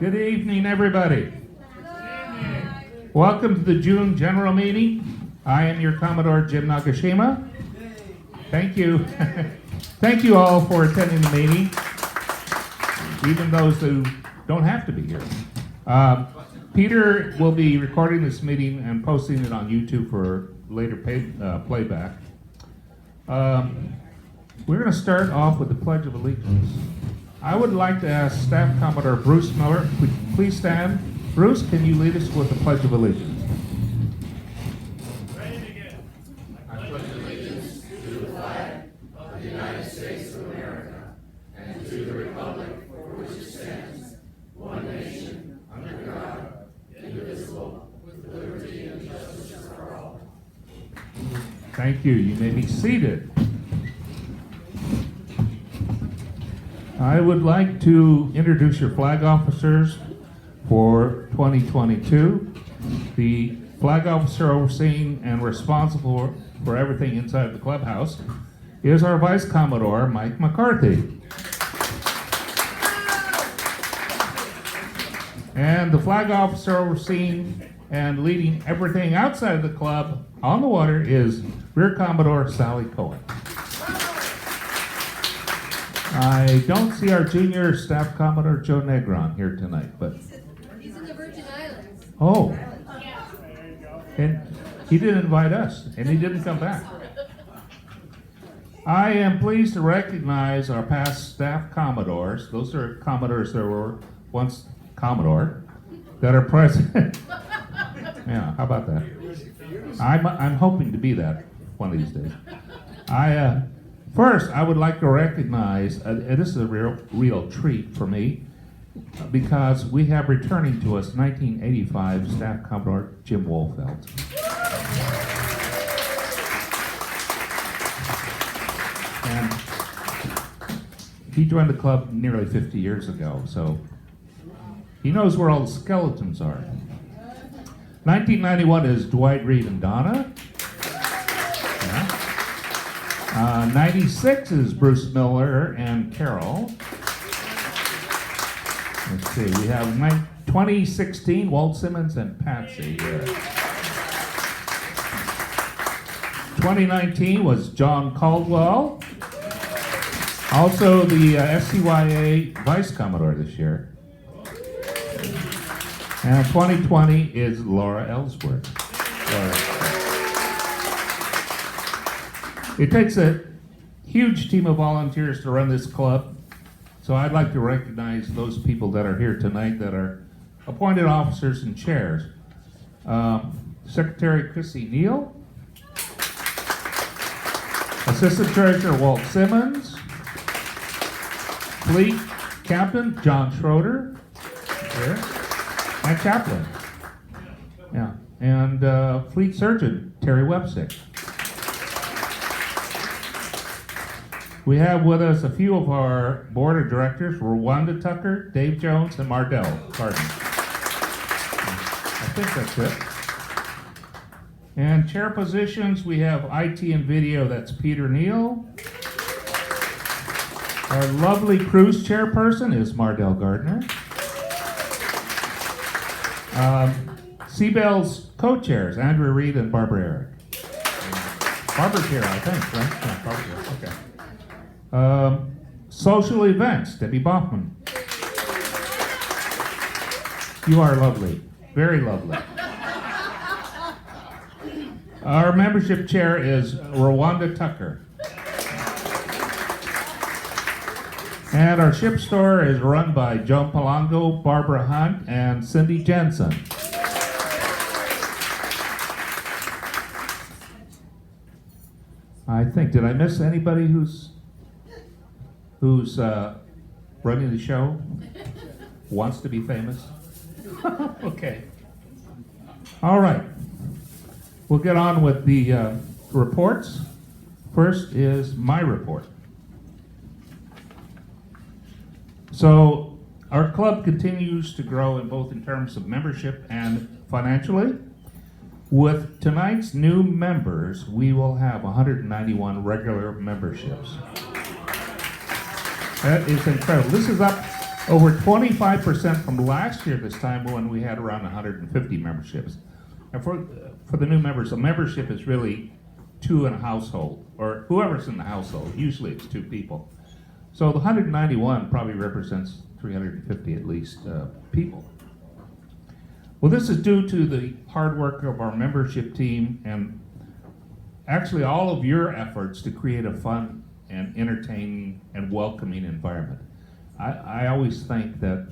Good evening, everybody. Welcome to the June General Meeting. I am your Commodore Jim Nakashima. Thank you. Thank you all for attending the meeting, even those who don't have to be here. Peter will be recording this meeting and posting it on YouTube for later playback. We're going to start off with the Pledge of Allegiance. I would like to ask Staff Commodore Bruce Miller, please stand. Bruce, can you lead us with the Pledge of Allegiance? Ready to go. I pledge allegiance to the flag of the United States of America and to the republic for which it stands, one nation, under God, indivisible, with liberty and justice for all. Thank you. You may be seated. I would like to introduce your flag officers for 2022. The flag officer overseeing and responsible for everything inside the clubhouse is our Vice Commodore, Mike McCarthy. And the flag officer overseeing and leading everything outside of the club on the water is Rear Commodore Sally Cohen. I don't see our junior Staff Commodore Joe Negron here tonight, but He's in the Virgin Islands. oh, and he didn't invite us, and he didn't come back. I am pleased to recognize our past Staff Commodores. Those are Commodores that were once Commodore that are present. Yeah, how about that? I'm hoping to be that one of these days. First, I would like to recognize, and this is a real treat for me, because we have returning to us 1985 Staff Commodore Jim Wohlfeld. And he joined the club nearly 50 years ago, so he knows where all the skeletons are. 1991 is Dwight Reed and Donna. 96 is Bruce Miller and Carol. Let's see, we have 2016, Walt Simmons and Patsy here. 2019 was John Caldwell. Also the SCYA Vice Commodore this year. And 2020 is Laura Ellsworth. It takes a huge team of volunteers to run this club, so I'd like to recognize those people that are here tonight that are appointed officers and chairs. Secretary Chrissy Neal, Assistant Treasurer Walt Simmons, Fleet Captain John Schroeder, here, and Chaplain. Yeah, and Fleet Surgeon Terry Websick. We have with us a few of our board of directors, Rwanda Tucker, Dave Jones, and Mardell Carden. I think that's it. And chair positions, we have IT and video, that's Peter Neal. Our lovely cruise chairperson is Mardell Gardner. Seabell's co-chairs, Andrew Reed and Barbara Eric. Barbara's here, I think, right? Yeah, Barbara's here, okay. Social events, Debbie Bachman. You are lovely, very lovely. Our membership chair is Rwanda Tucker. And our ship store is run by Joan Palongo, Barbara Hunt, and Cindy Jensen. I think, did I miss anybody who's running the show, wants to be famous? Okay. All right. We'll get on with the reports. First is my report. So our club continues to grow in terms of membership and financially. With tonight's new members, we will have 191 regular memberships. That is incredible. This is up over 25% from last year this time when we had around 150 memberships. And for the new members, a membership is really two in a household, or whoever's in the household. Usually it's two people. So the 191 probably represents 350 at least people. Well, this is due to the hard work of our membership team and actually all of your efforts to create a fun and entertaining and welcoming environment. I always think that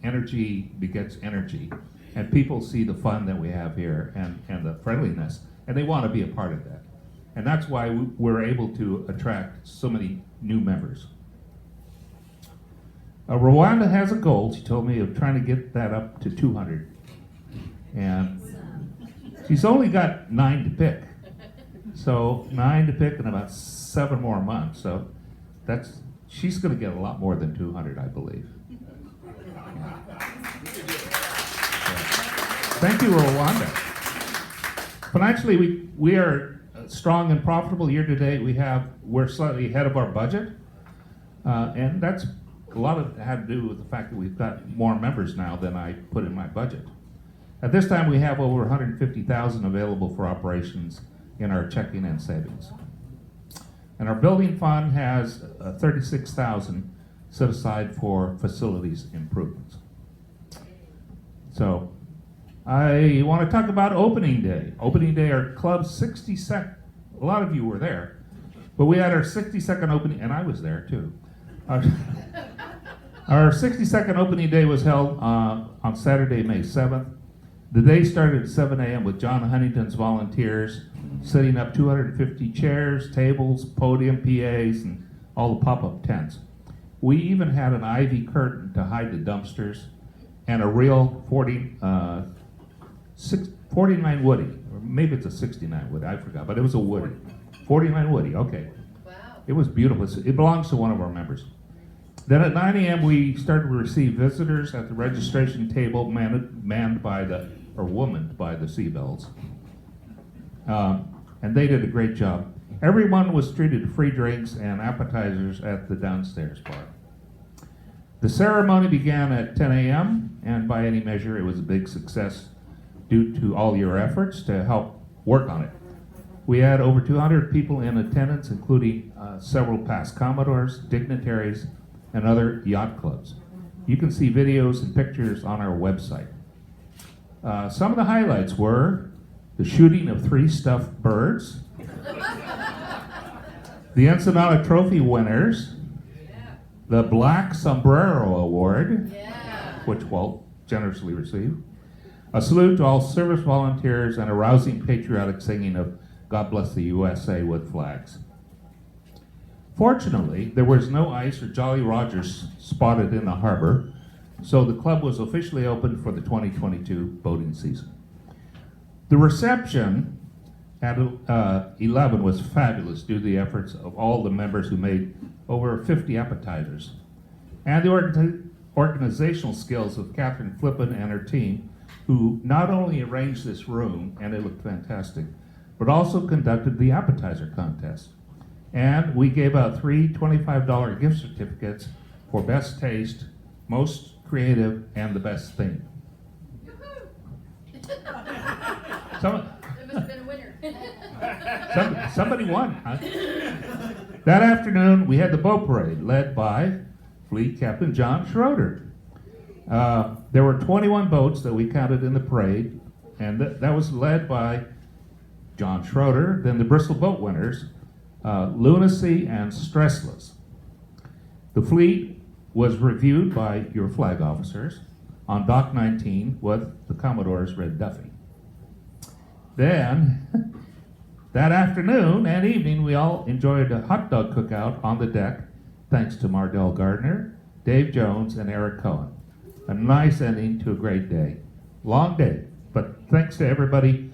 energy begets energy, and people see the fun that we have here and the friendliness, and they want to be a part of that. And that's why we're able to attract so many new members. Rwanda has a goal, she told me, of trying to get that up to 200. And she's only got 9 to pick. So 9 to pick in about 7 more months. So she's going to get a lot more than 200, I believe. Thank you, Rwanda. Financially, we are strong and profitable year to date. We're slightly ahead of our budget, and that's a lot of it had to do with the fact that we've got more members now than I put in my budget. At this time, we have over 150,000 available for operations in our checking and savings. And our building fund has 36,000 set aside for facilities improvements. So I want to talk about opening day. Opening day, our club's 62nd, a lot of you were there, but we had our 62nd opening, and I was there too. Our 62nd opening day was held on Saturday, May 7th. The day started at 7 a.m. with John Huntington's volunteers setting up 250 chairs, tables, podium, PAs, and all the pop-up tents. We even had an ivy curtain to hide the dumpsters and a real 49 Woody, or maybe it's a 69 Woody, I forgot, but it was a Woody. 49 Woody, okay. Wow. It was beautiful. It belongs to one of our members. Then at 9 a.m. we started to receive visitors at the registration table womaned by the Seabells. And they did a great job. Everyone was treated to free drinks and appetizers at the downstairs bar. The ceremony began at 10 a.m. and by any measure it was a big success due to all your efforts to help work on it. We had over 200 people in attendance, including several past Commodores, dignitaries, and other yacht clubs. You can see videos and pictures on our website. Some of the highlights were the shooting of 3 stuffed birds, the Ensenada Trophy winners, the Black Sombrero Award, which Walt generously received, a salute to all service volunteers, and a rousing patriotic singing of God Bless the USA with flags. Fortunately, there was no ice or Jolly Rogers spotted in the harbor, so the club was officially opened for the 2022 boating season. The reception at 11 was fabulous due to the efforts of all the members who made over 50 appetizers, and the organizational skills of Catherine Flippin and her team, who not only arranged this room, and it looked fantastic, but also conducted the appetizer contest. And we gave out 3 $25 gift certificates for best taste, most creative, and the best theme. There must have been a winner. Somebody won, huh? That afternoon, we had the boat parade led by Fleet Captain John Schroeder. There were 21 boats that we counted in the parade, and that was led by John Schroeder, then the Bristol Boat Winners, Lunacy and Stressless. The fleet was reviewed by your flag officers on Dock 19 with the Commodore's Red Duffy. Then, that afternoon and evening, we all enjoyed a hot dog cookout on the deck, thanks to Mardell Gardner, Dave Jones, and Eric Cohen. A nice ending to a great day. Long day, but thanks to everybody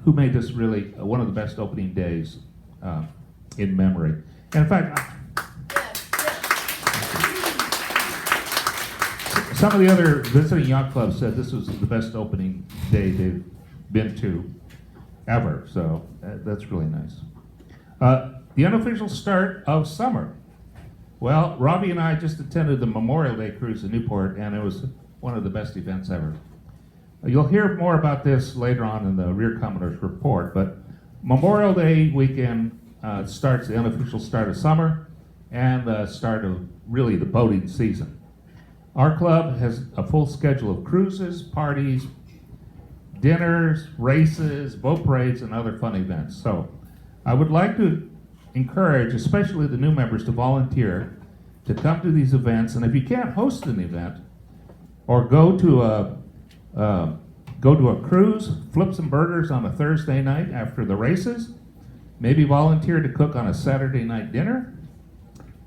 who made this really one of the best opening days in memory. And in fact, some of the other visiting yacht clubs said this was the best opening day they've been to ever, so that's really nice. The unofficial start of summer. Well, Robbie and I just attended the Memorial Day cruise in Newport, and it was one of the best events ever. You'll hear more about this later on in the Rear Commodore's report, but Memorial Day weekend starts the unofficial start of summer and the start of really the boating season. Our club has a full schedule of cruises, parties, dinners, races, boat parades, and other fun events. So I would like to encourage, especially the new members, to volunteer to come to these events. And if you can't host an event or go to a cruise, flip some burgers on a Thursday night after the races, maybe volunteer to cook on a Saturday night dinner,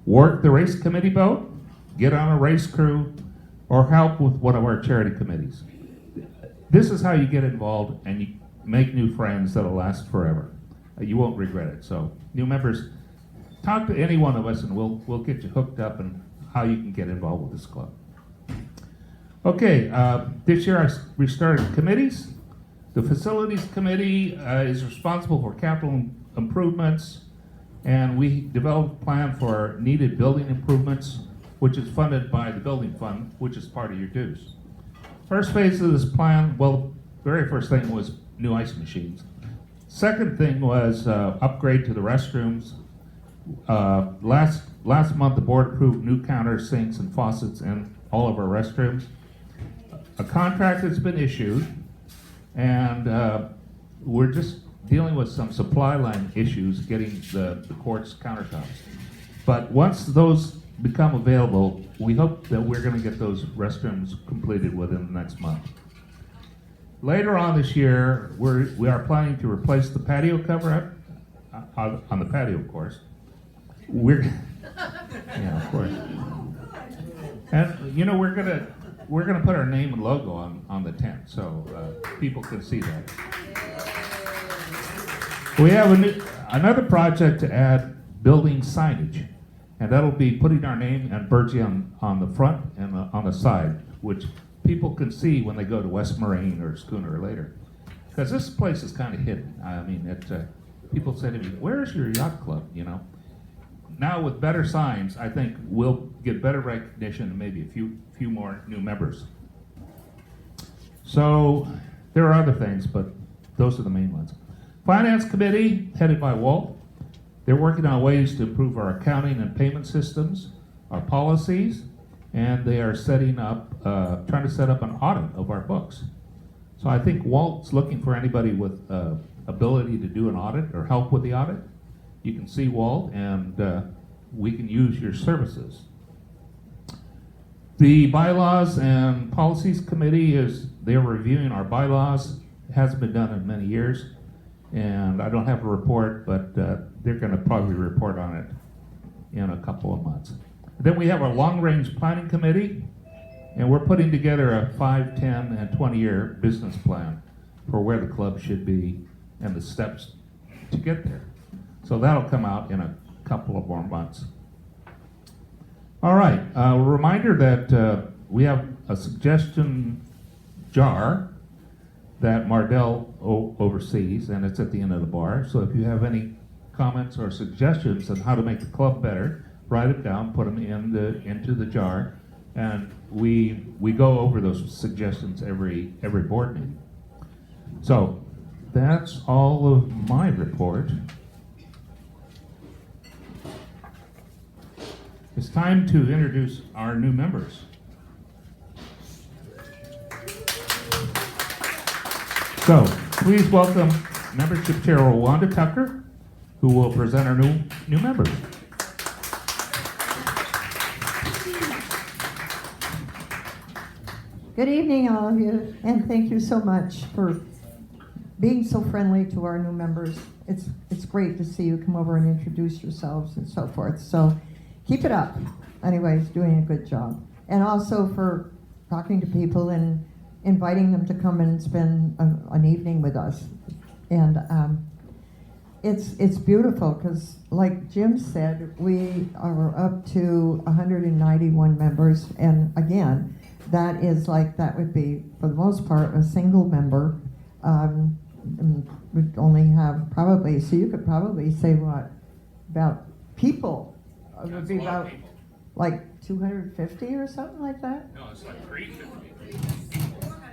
work the race committee boat, get on a race crew, or help with one of our charity committees. This is how you get involved and you make new friends that'll last forever. You won't regret it. So, new members, talk to any one of us and we'll get you hooked up and how you can get involved with this club. Okay, this year we started committees. The facilities committee is responsible for capital improvements, and we developed a plan for needed building improvements, which is funded by the building fund, which is part of your dues. First phase of this plan, well, the very first thing was new ice machines. Second thing was upgrade to the restrooms. Last month, the board approved new counters, sinks, and faucets in all of our restrooms. A contract has been issued, and we're just dealing with some supply line issues getting the quartz countertops. But once those become available, we hope that we're going to get those restrooms completed within the next month. Later on this year, we are planning to replace the patio cover up on the patio, of course. Yeah, of course. And you know, we're gonna put our name and logo on the tent, so people can see that. We have another project to add building signage, and that'll be putting our name and Bergie on the front and on the side, which people can see when they go to West Moraine or Schooner later. Because this place is kind of hidden. I mean, people say to me, "Where's your yacht club?" You know. Now with better signs, I think we'll get better recognition and maybe a few more new members. So there are other things, but those are the main ones. Finance committee, headed by Walt. They're working on ways to improve our accounting and payment systems, our policies, and they are trying to set up an audit of our books. So I think Walt's looking for anybody with ability to do an audit or help with the audit. You can see Walt, and we can use your services. The bylaws and policies committee they're reviewing our bylaws. It hasn't been done in many years, and I don't have a report, but they're going to probably report on it in a couple of months. Then we have our long-range planning committee, and we're putting together a 5, 10, and 20-year business plan for where the club should be and the steps to get there. So that'll come out in a couple of more months. All right, a reminder that we have a suggestion jar that Mardell oversees, and it's at the end of the bar. So if you have any comments or suggestions on how to make the club better, write them down, put them into the jar, and we go over those suggestions every board meeting. So that's all of my report. It's time to introduce our new members. So please welcome Membership Chair Wanda Tucker, who will present our new members. Good evening, all of you, and thank you so much for being so friendly to our new members. It's great to see you come over and introduce yourselves and so forth. So keep it up. Anyways, doing a good job. And also for talking to people and inviting them to come and spend an evening with us. And it's beautiful because, like Jim said, we are up to 191 members. And again, that would be, for the most part, a single member. We'd only have probably, so you could probably say what, about people? It would be about like 250 or something like that? No, it's like 350.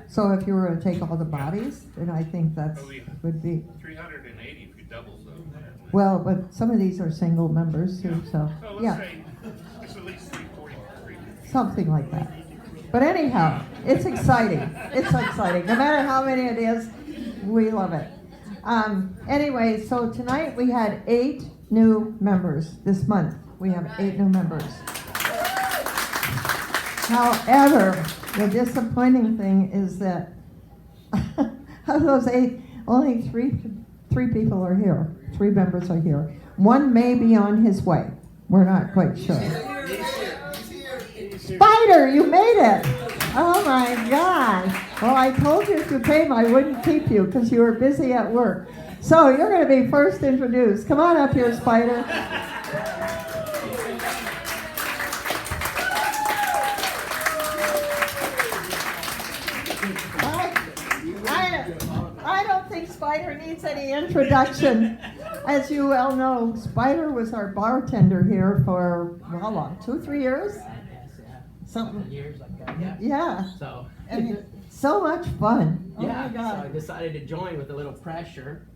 So if you were to take all the bodies, then I think that's, would be, 380 if you double them. well, but some of these are single members too, so, So let's yeah, say it's at least 343. something like that. But anyhow, it's exciting. It's exciting. No matter how many it is, we love it. Anyway, so tonight we had 8 new members. This month we have 8 new members. However, the disappointing thing is that of those 8, only three people are here. 3 members are here. 1 may be on his way. We're not quite sure. Spider, you made it! Oh my gosh. Well, I told you if you came, I wouldn't keep you because you were busy at work. So you're going to be first introduced. Come on up here, Spider. I don't think Spider needs any introduction. As you well know, Spider was our bartender here for how long? 2-3 years? Something. Years like that, yeah. Yeah. So, And so much fun. Oh yeah, my so I God. decided to join with a little pressure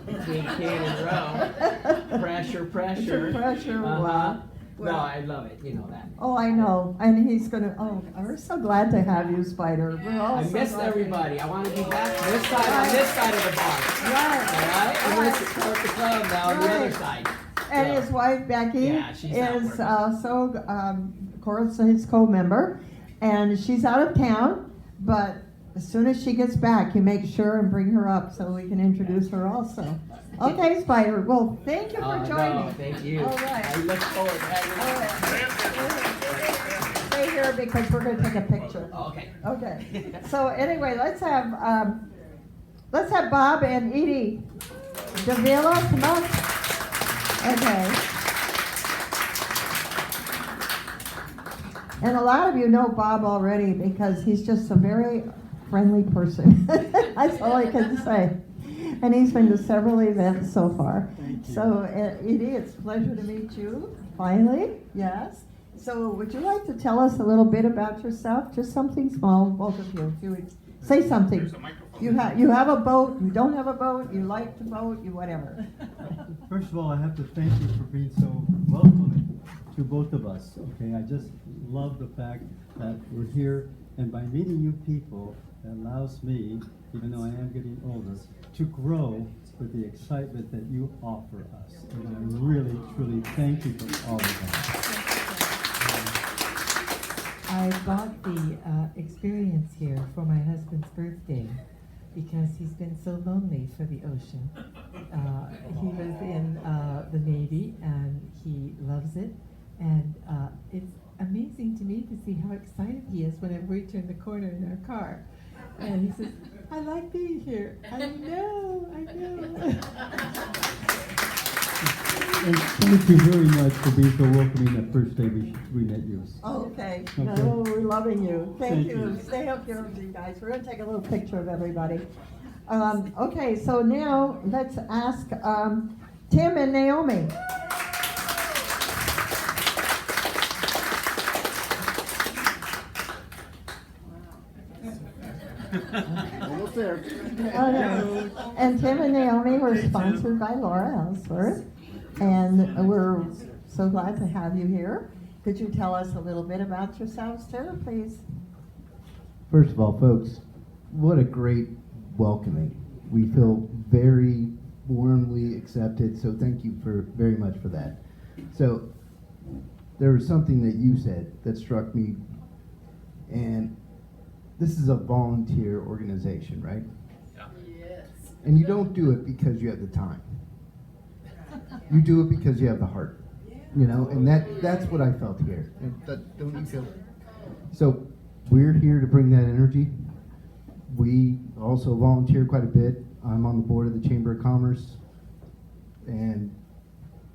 between Ken and Roe. Pressure. Pressure, Uh-huh. wow. No, I love it. You know that. Oh, I know. And he's going to, oh, we're so glad to have you, Spider. We're all I so missed glad. everybody. I want to be back this side on this side of the bar. Right. All right? I'm Right. going to start the club now on the Right. other side. And So, his wife, Becky, Yeah, she's out is working. also, of course, his co-member. And she's out of town, but as soon as she gets back, you make sure and bring her up so we can introduce her also. Okay, Spider. Well, thank you for joining. No, thank you. All right. I look forward to having you. Stay here because we're going to take a picture. Oh, okay. Okay. So anyway, let's have Bob and Edie Davila come up. Okay. And a lot of you know Bob already because he's just a very friendly person. That's all I can say. And he's been to several events so far. Thank you. So, Edie, it's a pleasure to meet you. Finally, yes. So, would you like to tell us a little bit about yourself? Just something small, both of you. If you would say something. There's a microphone. You have a boat. You don't have a boat. You like to boat. You whatever. First of all, I have to thank you for being so welcoming to both of us. Okay, I just love the fact that we're here, and by meeting you people, it allows me, even though I am getting older, to grow with the excitement that you offer us. And I really, truly thank you for all of that. I bought the experience here for my husband's birthday because he's been so lonely for the ocean. He was in the Navy and he loves it. And it's amazing to me to see how excited he is whenever we turn the corner in our car. And he says, I like being here. I know. And thank you very much for being so welcoming that first day we met you. Okay. Okay. No, we're loving you. Thank Thank you. you. Stay up here with you guys. We're going to take a little picture of everybody. Okay, so now let's ask Tim and Naomi. Almost there. Okay. And Tim and Naomi were sponsored by Laura Ellsworth. And we're so glad to have you here. Could you tell us a little bit about yourselves too, please? First of all, folks, what a great welcoming. We feel very warmly accepted, so thank you very much for that. So, there was something that you said that struck me, and this is a volunteer organization, right? Yes. And you don't do it because you have the time. You do it because you have the heart, you know, and that's what I felt here. And don't you feel? So we're here to bring that energy. We also volunteer quite a bit. I'm on the board of the Chamber of Commerce, and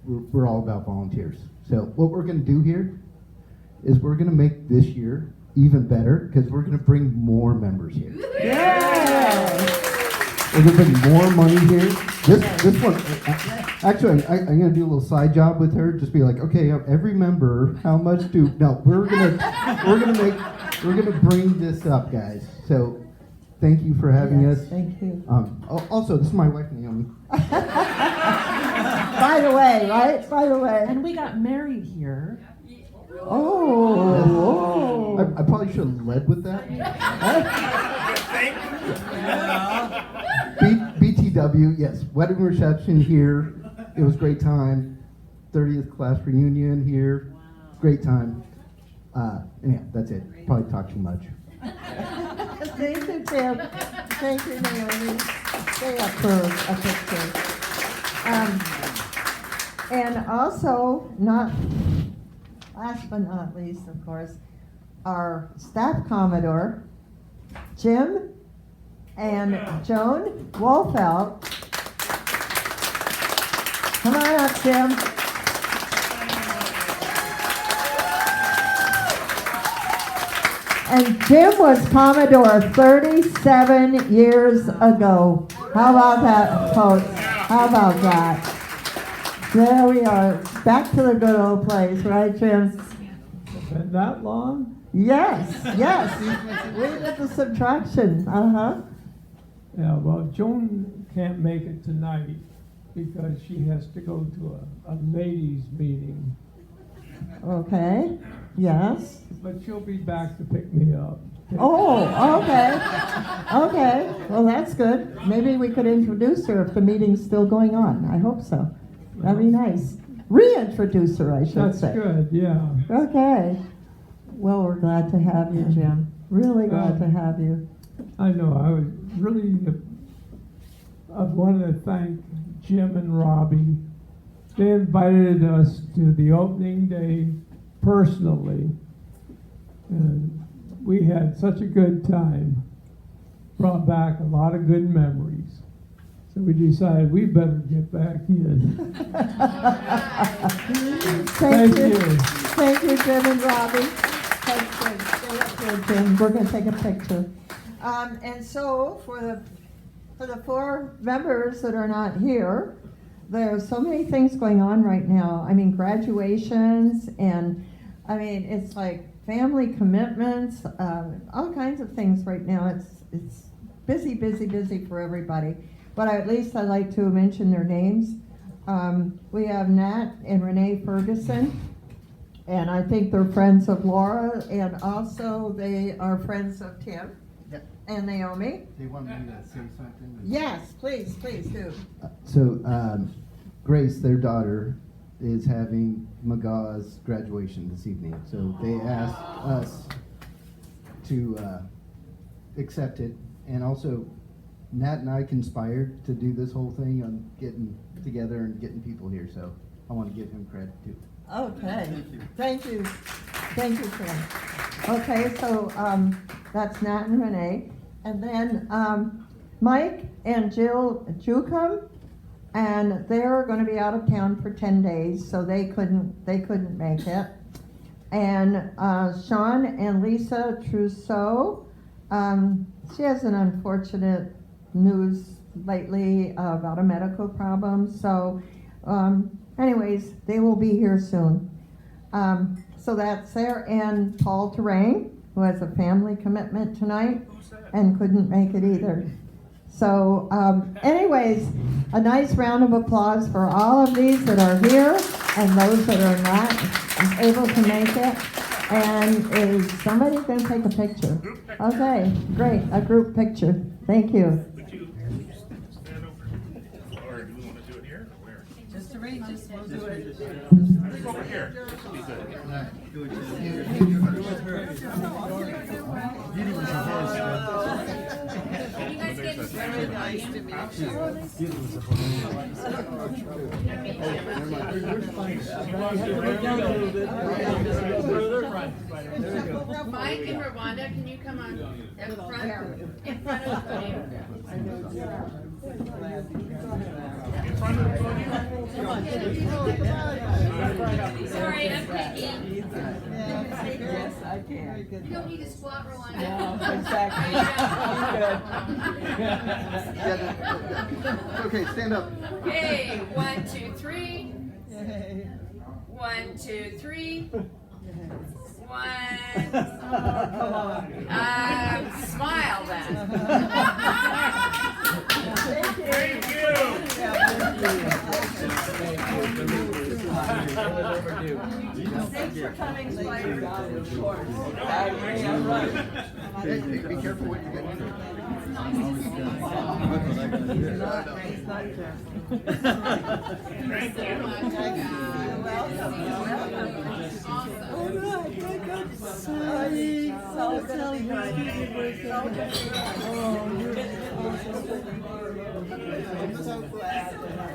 we're all about volunteers. So what we're going to do here is we're going to make this year even better because we're going to bring more members here. Yeah. There's been more money here. This one, actually, I'm gonna do a little side job with her. Just be like, okay, every member, how much do? No, we're gonna bring this up, guys. So, thank you for having Yes, us. thank you. Also, this is my wife Naomi. By the way, right? By the way. And we got married here. Oh. I probably should have led with that. BTW, yes, wedding reception here. It was a great time. 30th class reunion here. Great time. And yeah, that's it. Probably talked too much. Thank you, Tim. Thank you, Naomi. Stay up for a picture. And also, last but not least, of course, our staff Commodore, Jim and Joan Wolfelt. Come on up, Jim. And Jim was Commodore 37 years ago. How about that, folks? How about that? There we are. Back to the good old place, right, Jim? Been that long? Yes, yes. We did the subtraction. Uh-huh. Yeah, well, Joan can't make it tonight because she has to go to a ladies' meeting. Okay. Yes. But she'll be back to pick me up. Oh, okay. Okay. Well, that's good. Maybe we could introduce her if the meeting's still going on. I hope so. That'd be nice. Reintroduce her, I should That's say. good, yeah. Okay. Well, we're glad to have you, Jim. Really glad to have you. I know, I was really, I wanted to thank Jim and Robbie. They invited us to the opening day personally, and we had such a good time. Brought back a lot of good memories. So we decided we better get back in. Thank you. you. Thank you, Jim and Robbie. That's good. Stay up here, Jim. We're going to take a picture. And so for the four members that are not here, there's so many things going on right now. I mean, graduations, and I mean, it's like family commitments, all kinds of things right now. It's busy, busy, busy for everybody. But at least I'd like to mention their names. We have Nat and Renee Ferguson, and I think they're friends of Laura, and also they are friends of Tim and Naomi. They want me to say something? Yes, please do. So, Grace, their daughter, is having McGaw's graduation this evening. So they asked us to accept it. And also, Nat and I conspired to do this whole thing on getting together and getting people here. So I want to give him credit too. Okay. Thank you. Thank you, Tim. Okay, so that's Nat and Renee. And then Mike and Jill Jucum, and they're going to be out of town for 10 days, so they couldn't make it. And Sean and Lisa Trousseau, she has an unfortunate news lately about a medical problem. So anyways, they will be here soon. So that's there. And Paul Terrain, who has a family commitment tonight and couldn't make it either. So anyways, a nice round of applause for all of these that are here and those that are not able to make it. And is somebody going to take a picture? Okay, great, a group picture. Thank you. Would you stand over, or do we want to do it here or where? Just arrange this, we'll do it. Over here. Be good. You guys get started. Nice to meet you. Mike and Rwanda, can you come on up front, in front of the podium? Sorry, I'm picky. Yes, I can. You don't need to squat, Rwanda. No, exactly. Okay, stand up. Okay, 1, 2, 3. 1, 2, 3. 1. Smile then. Thanks for coming, Spider. Of course. I agree, I'm right. Hey, be careful what you get into. He's not careful. I'm so glad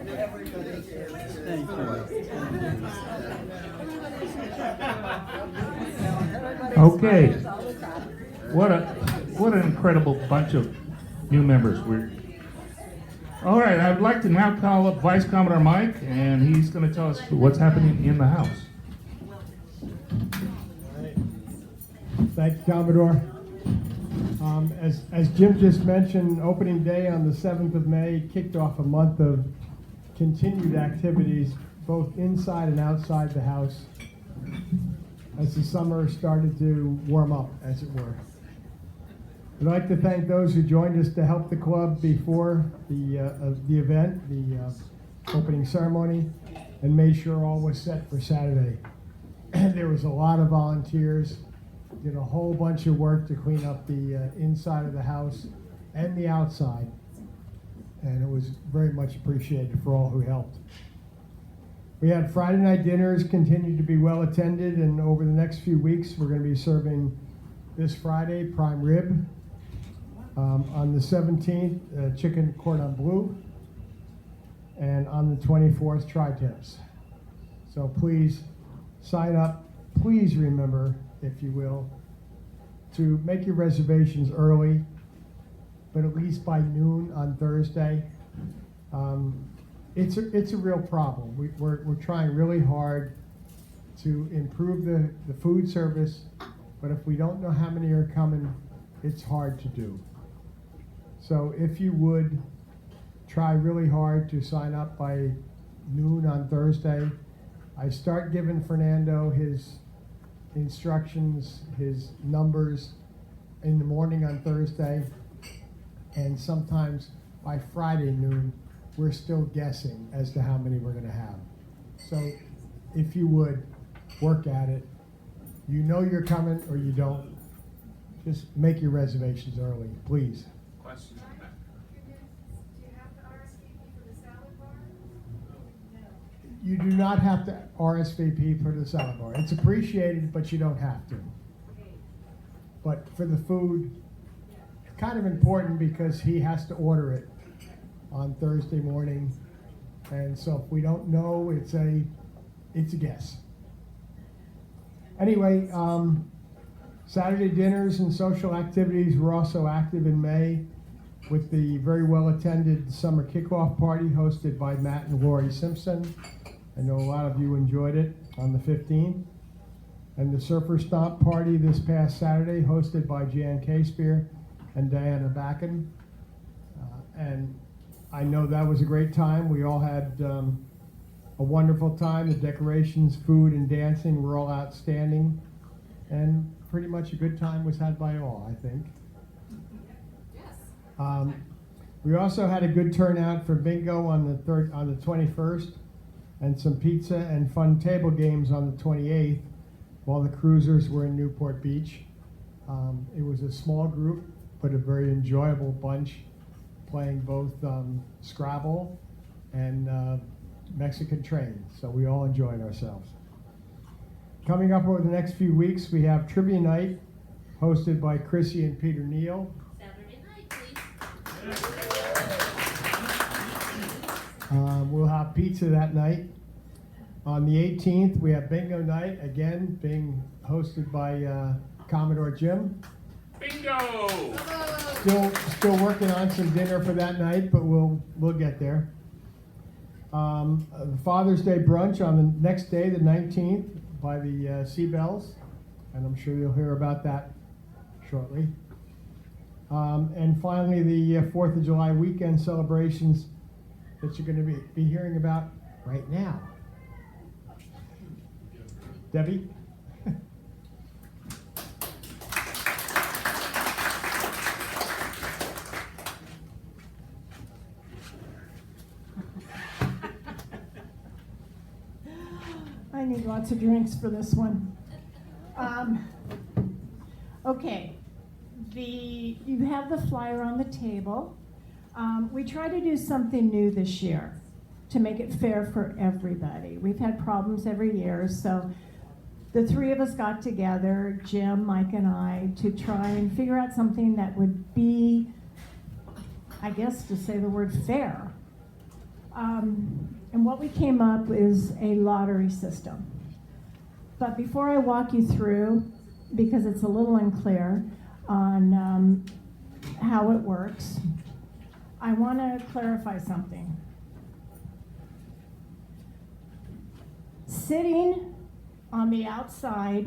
that everybody's here. Thank you. Okay. What an incredible bunch of new members. All right, I'd like to now call up Vice Commodore Mike, and he's going to tell us what's happening in the house. Thank you, Commodore. As Jim just mentioned, opening day on the 7th of May kicked off a month of continued activities both inside and outside the house as the summer started to warm up, as it were. I'd like to thank those who joined us to help the club before the event, the opening ceremony, and made sure all was set for Saturday. There was a lot of volunteers, did a whole bunch of work to clean up the inside of the house and the outside, and it was very much appreciated for all who helped. We had Friday night dinners, continued to be well attended, and over the next few weeks we're going to be serving this Friday prime rib, on the 17th chicken cordon bleu, and on the 24th tri-tips. So please sign up. Please remember, if you will, to make your reservations early, but at least by noon on Thursday. It's a real problem. We're trying really hard to improve the food service, but if we don't know how many are coming, it's hard to do. So if you would try really hard to sign up by noon on Thursday, I start giving Fernando his instructions, his numbers in the morning on Thursday, and sometimes by Friday noon, we're still guessing as to how many we're going to have. So if you would, work at it. You know you're coming or you don't. Just make your reservations early, please. Question. Do you have to RSVP for the salad bar? You do not have to RSVP for the salad bar. It's appreciated, but you don't have to. But for the food, it's kind of important because he has to order it on Thursday morning. And so if we don't know, it's a guess. Anyway, Saturday dinners and social activities were also active in May with the very well-attended summer kickoff party hosted by Matt and Lori Simpson. I know a lot of you enjoyed it on the 15th. And the Surfer Stomp party this past Saturday hosted by Jan Caspear and Diana Backen. And I know that was a great time. We all had a wonderful time. The decorations, food, and dancing were all outstanding. And pretty much a good time was had by all, I think. We also had a good turnout for bingo on the 21st, and some pizza and fun table games on the 28th, while the cruisers were in Newport Beach. It was a small group, but a very enjoyable bunch, playing both Scrabble and Mexican Train. So we all enjoyed ourselves. Coming up over the next few weeks, we have Trivia Night, hosted by Chrissy and Peter Neal. Saturday night, please. We'll have pizza that night. On the 18th, we have Bingo Night, again being hosted by Commodore Jim. Bingo! Bravo! Still working on some dinner for that night, but we'll get there. Father's Day brunch on the next day, the 19th, by the Seabells, and I'm sure you'll hear about that shortly. And finally, the 4th of July weekend celebrations that you're going to be hearing about right now. Debbie? I need lots of drinks for this one. Okay, you have the flyer on the table. We try to do something new this year to make it fair for everybody. We've had problems every year, so the three of us got together, Jim, Mike, and I, to try and figure out something that would be, I guess to say the word fair. And what we came up with is a lottery system. But before I walk you through, because it's a little unclear on how it works, I want to clarify something. Sitting on the outside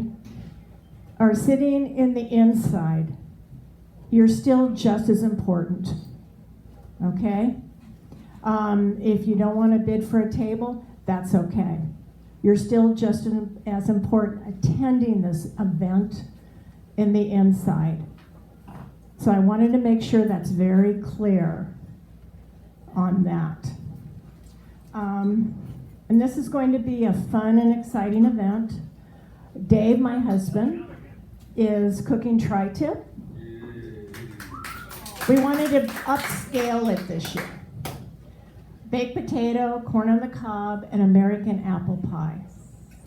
or sitting in the inside, you're still just as important, okay? If you don't want to bid for a table, that's okay. You're still just as important attending this event in the inside. So I wanted to make sure that's very clear on that. And this is going to be a fun and exciting event. Dave, my husband, is cooking tri-tip. We wanted to upscale it this year. Baked potato, corn on the cob, and American apple pie.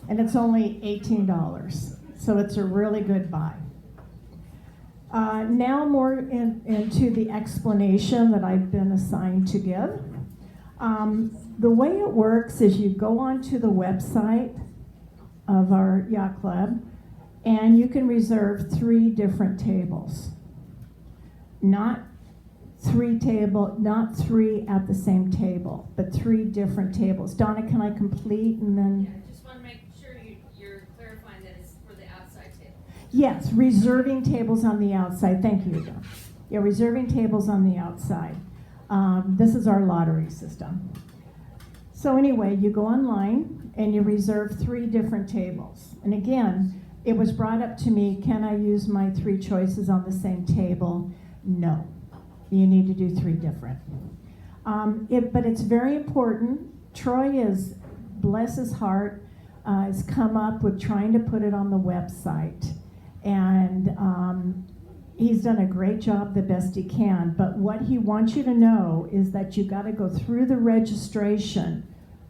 And it's only $18, so it's a really good buy. Now more into the explanation that I've been assigned to give. The way it works is you go onto the website of our yacht club and you can reserve 3 different tables. Not 3 at the same table, but 3 different tables. Donna, can I complete and then? Yeah, just want to make sure you're clarifying that it's for the outside table. Yes, reserving tables on the outside. Thank you, Donna. Yeah, reserving tables on the outside. This is our lottery system. So anyway, you go online and you reserve 3 different tables. And again, it was brought up to me, can I use my 3 choices on the same table? No. You need to do 3 different. But it's very important. Troy is, bless his heart, has come up with trying to put it on the website. And he's done a great job the best he can. But what he wants you to know is that you got to go through the registration,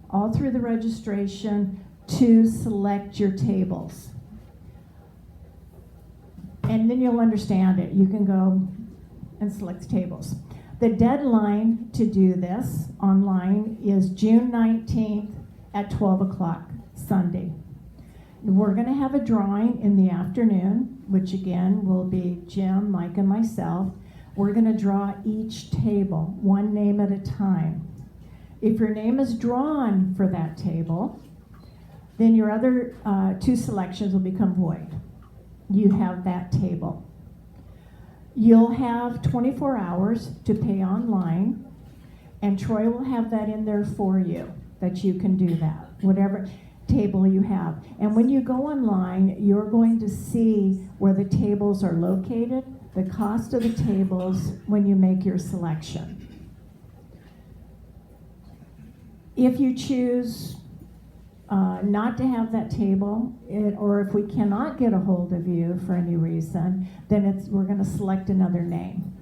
all through the registration to select your tables. And then you'll understand it. You can go and select tables. The deadline to do this online is June 19th at 12 o'clock, Sunday. We're going to have a drawing in the afternoon, which again will be Jim, Mike, and myself. We're going to draw each table, 1 name at a time. If your name is drawn for that table, then your other 2 selections will become void. You have that table. You'll have 24 hours to pay online, and Troy will have that in there for you, that you can do that, whatever table you have. And when you go online, you're going to see where the tables are located, the cost of the tables when you make your selection. If you choose not to have that table, or if we cannot get a hold of you for any reason, then we're going to select another name.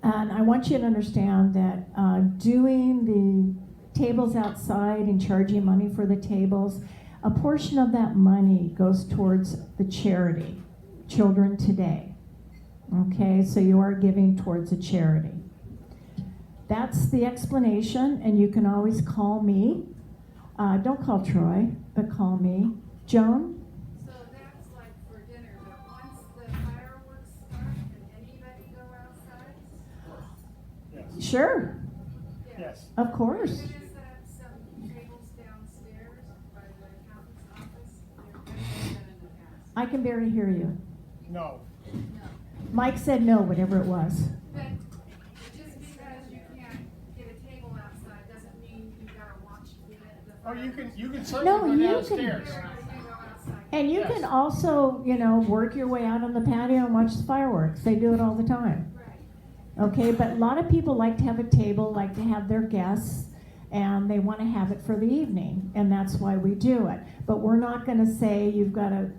And I want you to understand that doing the tables outside and charging money for the tables, a portion of that money goes towards the charity, Children Today. Okay, so you are giving towards a charity. That's the explanation, and you can always call me. Don't call Troy, but call me. Joan? So that's like for dinner, but once the fireworks start, can anybody Sure, Yes. of course. We're gonna set up some tables downstairs by the accountant's office. They're better than in the past. I can barely hear you. No. Mike said no, whatever it was. But just because you can't get a table outside doesn't mean you gotta watch the Oh, you can No, certainly you go can- downstairs. You go outside. And you Yes. can also, work your way out on the patio and watch the fireworks. They do it all the time. Right. Okay, but a lot of people like to have a table, like to have their guests, and they want to have it for the evening, and that's why we do it. But we're not going to say you've got to,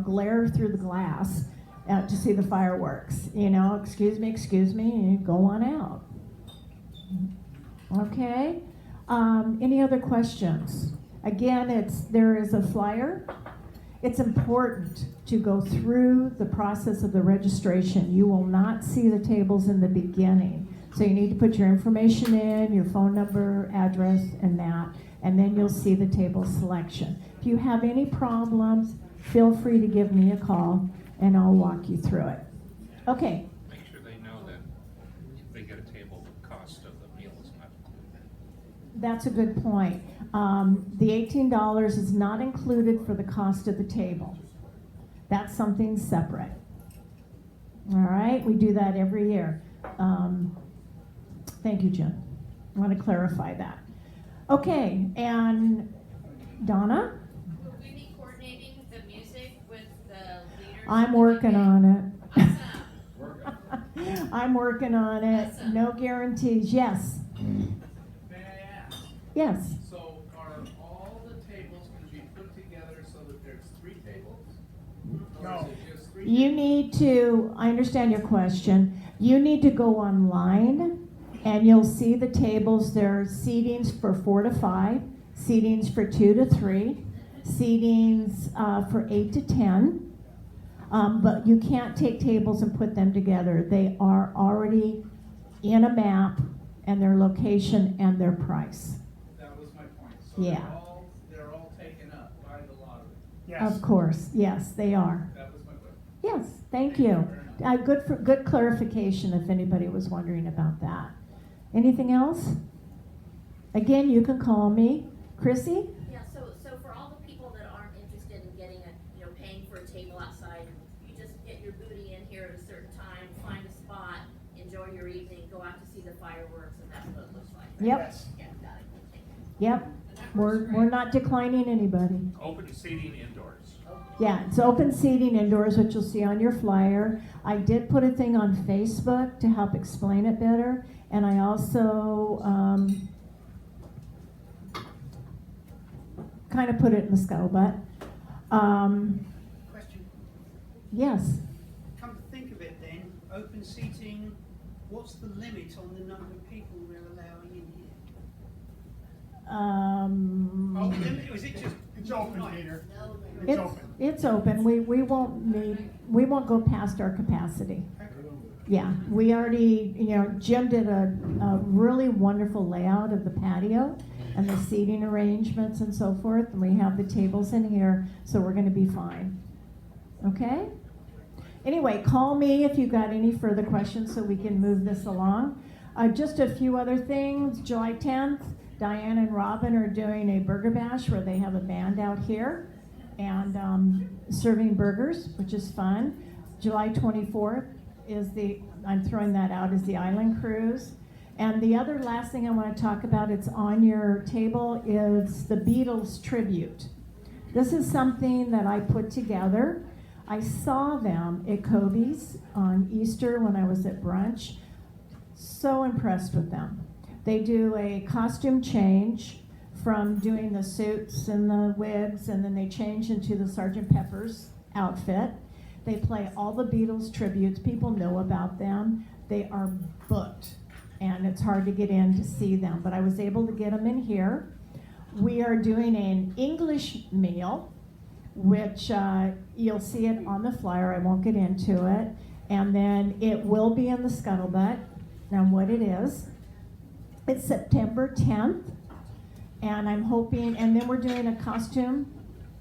glare through the glass to see the fireworks. Excuse me, and go on out. Okay. Any other questions? Again, there is a flyer. It's important to go through the process of the registration. You will not see the tables in the beginning. So you need to put your information in, your phone number, address, and that, and then you'll see the table selection. If you have any problems, feel free to give me a call, and I'll walk you through it. Okay. Make sure they know that if they get a table, the cost of the meal is not included. That's a good point. The $18 is not included for the cost of the table. That's something separate. All right, we do that every year. Thank you, Jim. I want to clarify that. Okay, and Donna? Will we be coordinating the music with the leaders? I'm working on it. Awesome. I'm working on it. Awesome. No guarantees. Yes. May I ask? Yes. So are all the tables can be put together so that there's 3 tables? Or No. is it just 3 You tables? need to, I understand your question. You need to go online and you'll see the tables. There are seatings for 4 to 5, seatings for 2 to 3, seatings for 8 to 10. But you can't take tables and put them together. They are already in a map and their location and their price. That was my point. So Yeah. they're all taken up by the lottery. Yes. Of course, yes, they are. That was my question. Yes, thank you. Good clarification if anybody was wondering about that. Anything else? Again, you can call me. Chrissy? Yeah, so for all the people that aren't interested in getting paying for a table outside, you just get your booty in here at a certain time, find a spot, enjoy your evening, go out to see the fireworks, and that's what it looks like. right? Yep. Yes. Yeah, got it. Thank you. Yep. We're not declining anybody. Open seating indoors. Yeah, it's open seating indoors, which you'll see on your flyer. I did put a thing on Facebook to help explain it better, and I also kind of put it in the scuttlebutt. Question. Yes. Come to think of it then, open seating, what's the limit on the number of people we're allowing in here? Oh, limit, or is it just? It's open, Peter. It's It's, open. it's open. We won't go past our capacity. Yeah, we already, Jim did a really wonderful layout of the patio and the seating arrangements and so forth, and we have the tables in here, so we're gonna be fine. Okay? Anyway, call me if you've got any further questions so we can move this along. Just a few other things. July 10th, Diane and Robin are doing a burger bash where they have a band out here and serving burgers, which is fun. July 24th is I'm throwing that out, is the Island Cruise. And the other last thing I want to talk about, it's on your table, is the Beatles tribute. This is something that I put together. I saw them at Kobe's on Easter when I was at brunch. So impressed with them. They do a costume change from doing the suits and the wigs, and then they change into the Sgt. Pepper's outfit. They play all the Beatles tributes. People know about them. They are booked, and it's hard to get in to see them, but I was able to get them in here. We are doing an English meal, which you'll see it on the flyer. I won't get into it. And then it will be in the scuttlebutt. Now what it is, it's September 10th, and I'm hoping, and then we're doing a costume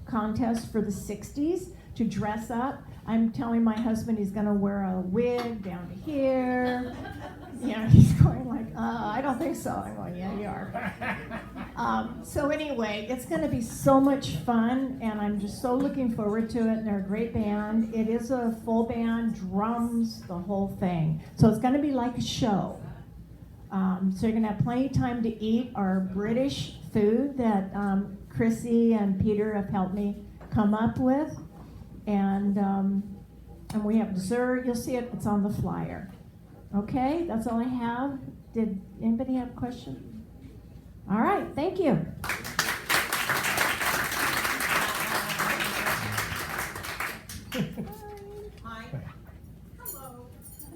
contest for the 60s to dress up. I'm telling my husband he's gonna wear a wig down to here. He's going like, I don't think so. I'm going, yeah, you are. So anyway, it's going to be so much fun, and I'm just so looking forward to it. And they're a great band. It is a full band, drums, the whole thing. So it's going to be like a show. So you're going to have plenty of time to eat our British food that Chrissy and Peter have helped me come up with. And we have dessert. You'll see it. It's on the flyer. Okay, that's all I have. Did anybody have a question? All right, thank you. Hi. Hello.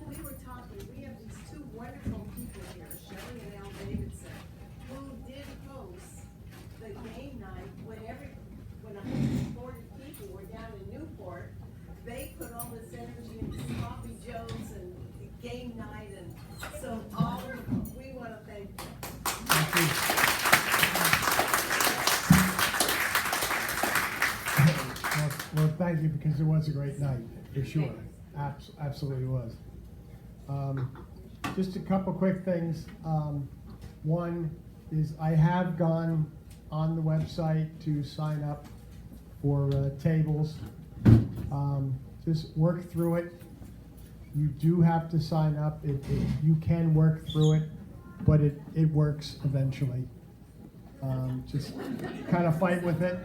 We were talking, we have these two wonderful people here, Shelley and Al Davidson, who did host the game night when 140 people were down in Newport. They put all this energy into Sloppy Joe's and the game night, and so all of them, we want to thank them. Well, thank you, because it was a great night, for sure. Absolutely was. Just a couple quick things. One is I have gone on the website to sign up for tables. Just work through it. You do have to sign up. You can work through it, but it works eventually. Just kind of fight with it.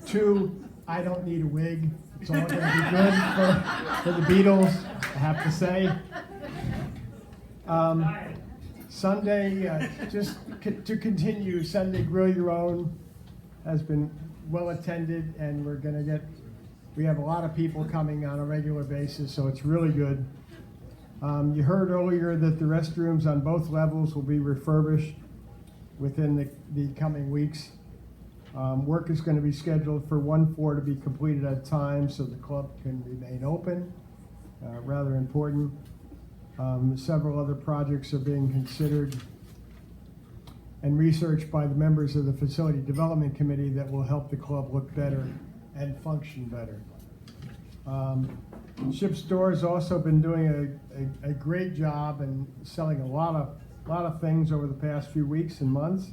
2, I don't need a wig. It's all going to be good for the Beatles, I have to say. Sunday, just to continue, Sunday Grill Your Own has been well attended, and we have a lot of people coming on a regular basis, so it's really good. You heard earlier that the restrooms on both levels will be refurbished within the coming weeks. Work is going to be scheduled for 1 floor to be completed at a time so the club can remain open. Rather important. Several other projects are being considered and researched by the members of the Facility Development Committee that will help the club look better and function better. Ship Store has also been doing a great job and selling a lot of things over the past few weeks and months.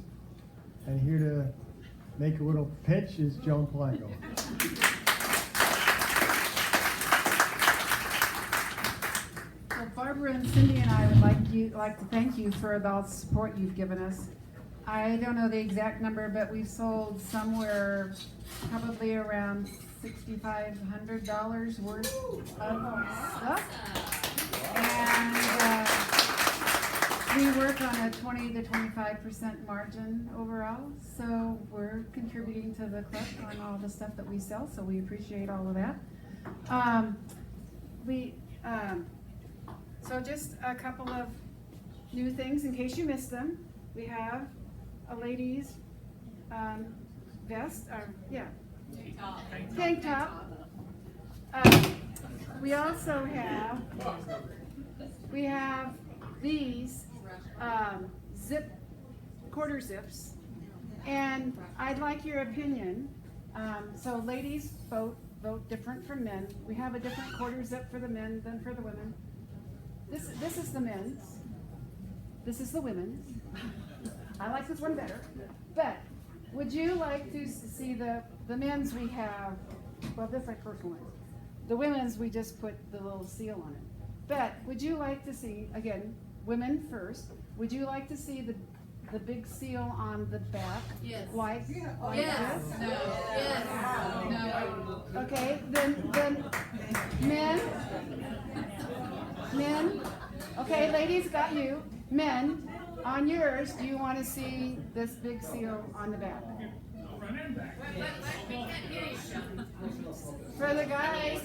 And here to make a little pitch is Joan Palango. Well, Barbara and Cindy and I would like to thank you for all the support you've given us. I don't know the exact number, but we've sold somewhere probably around $6,500 worth of stuff. And we work on a 20 to 25% margin overall, so we're contributing to the club on all the stuff that we sell, so we appreciate all of that. So just a couple of new things in case you missed them. We have a ladies vest, tank top. We also have these quarter zips, and I'd like your opinion. So ladies vote different from men. We have a different quarter zip for the men than for the women. This is the men's. This is the women's. I like this one better. But would you like to see the men's we have? Well, this I personally. The women's we just put the little seal on it. But would you like to see, again, women first, would you like to see the big seal on the back? Yes. Like Yes. this? No. Yes. No. Okay, then men, okay, ladies got you. Men, on yours, do you want to see this big seal on the back? For the guys,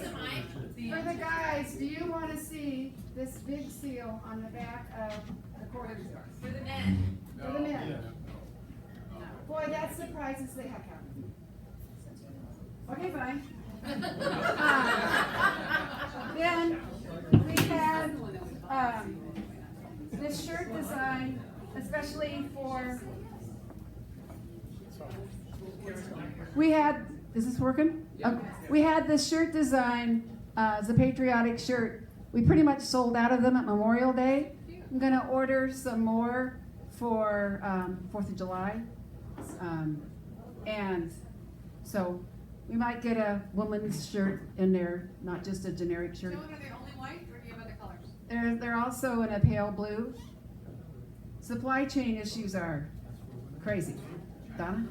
do you want to see this big seal on the back of the quarter zip? For the men. For the men. Boy, that surprises the heck out of me. Okay, fine. Then we had this shirt design, especially for. Is this working? Okay. We had this shirt design as a patriotic shirt. We pretty much sold out of them at Memorial Day. I'm gonna order some more for 4th of July. And so we might get a woman's shirt in there, not just a generic shirt. Joan, are they only white or do you have other colors? They're also in a pale blue. Supply chain issues are crazy. Donna?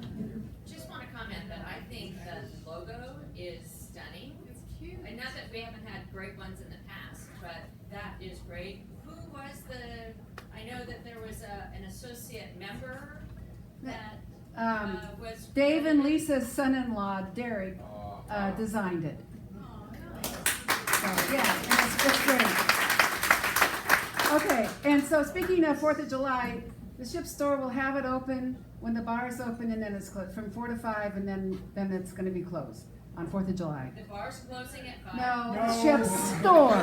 Just want to comment that I think the logo is stunning. It's cute. And not that we haven't had great ones in the past, but that is great. Who was I know that there was an associate member that was. Dave and Lisa's son-in-law, Derek, designed it. So, yeah, it's great. Okay, and so speaking of 4th of July, the ship store will have it open when the bar's open, and then it's closed from 4 to 5, and then it's going to be closed on 4th of July. The bar's closing at 5? No, the ship store.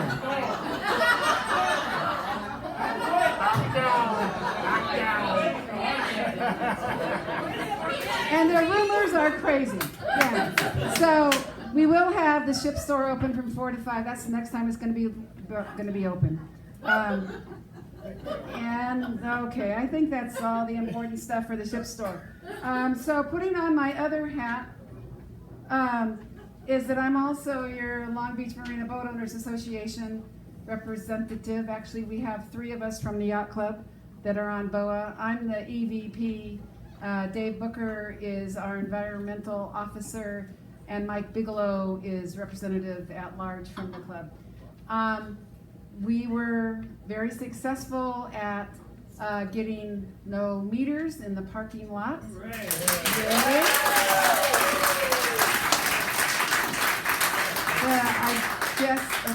And the rumors are crazy. Yeah. So we will have the ship store open from 4 to 5. That's the next time it's going to be open. And okay, I think that's all the important stuff for the ship store. So putting on my other hat is that I'm also your Long Beach Marina Boat Owners Association representative. Actually, we have 3 of us from the yacht club that are on BOA. I'm the EVP. Dave Booker is our environmental officer, and Mike Bigelow is representative at large from the club. We were very successful at getting no meters in the parking lot.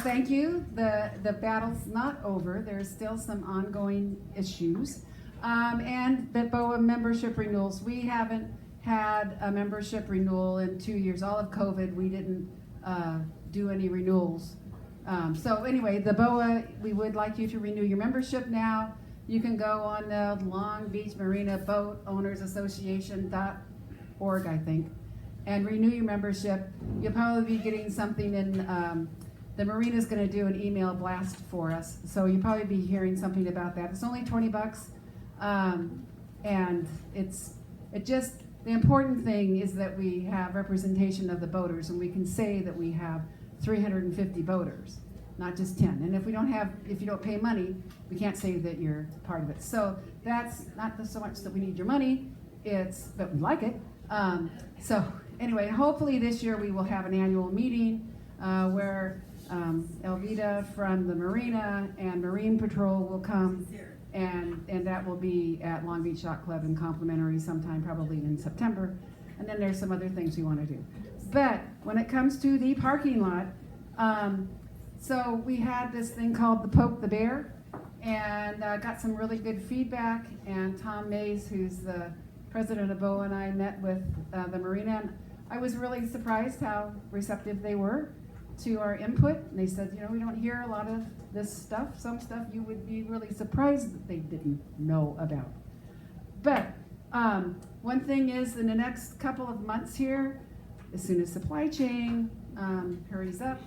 Thank you. The battle's not over. There's still some ongoing issues. And the BOA membership renewals. We haven't had a membership renewal in 2 years. All of COVID, we didn't do any renewals. So anyway, the BOA, we would like you to renew your membership now. You can go on the Long Beach Marina Boat Owners Association.org, I think, and renew your membership. You'll probably be getting something in, the marina's gonna do an email blast for us, so you'll probably be hearing something about that. It's only $20, and the important thing is that we have representation of the boaters, and we can say that we have 350 boaters, not just 10. And if you don't pay money, we can't say that you're part of it. So that's not so much that we need your money, but we like it. So anyway, hopefully this year we will have an annual meeting where Elvita from the Marina and Marine Patrol will come, and that will be at Long Beach Yacht Club and complimentary sometime probably in September. And then there's some other things we want to do. But when it comes to the parking lot, so we had this thing called the Poke the Bear, and got some really good feedback. And Tom Mays, who's the president of BOA, and I met with the Marina, and I was really surprised how receptive they were to our input. And they said, we don't hear a lot of this stuff. Some stuff you would be really surprised that they didn't know about. But one thing is, in the next couple of months here, as soon as supply chain hurries up,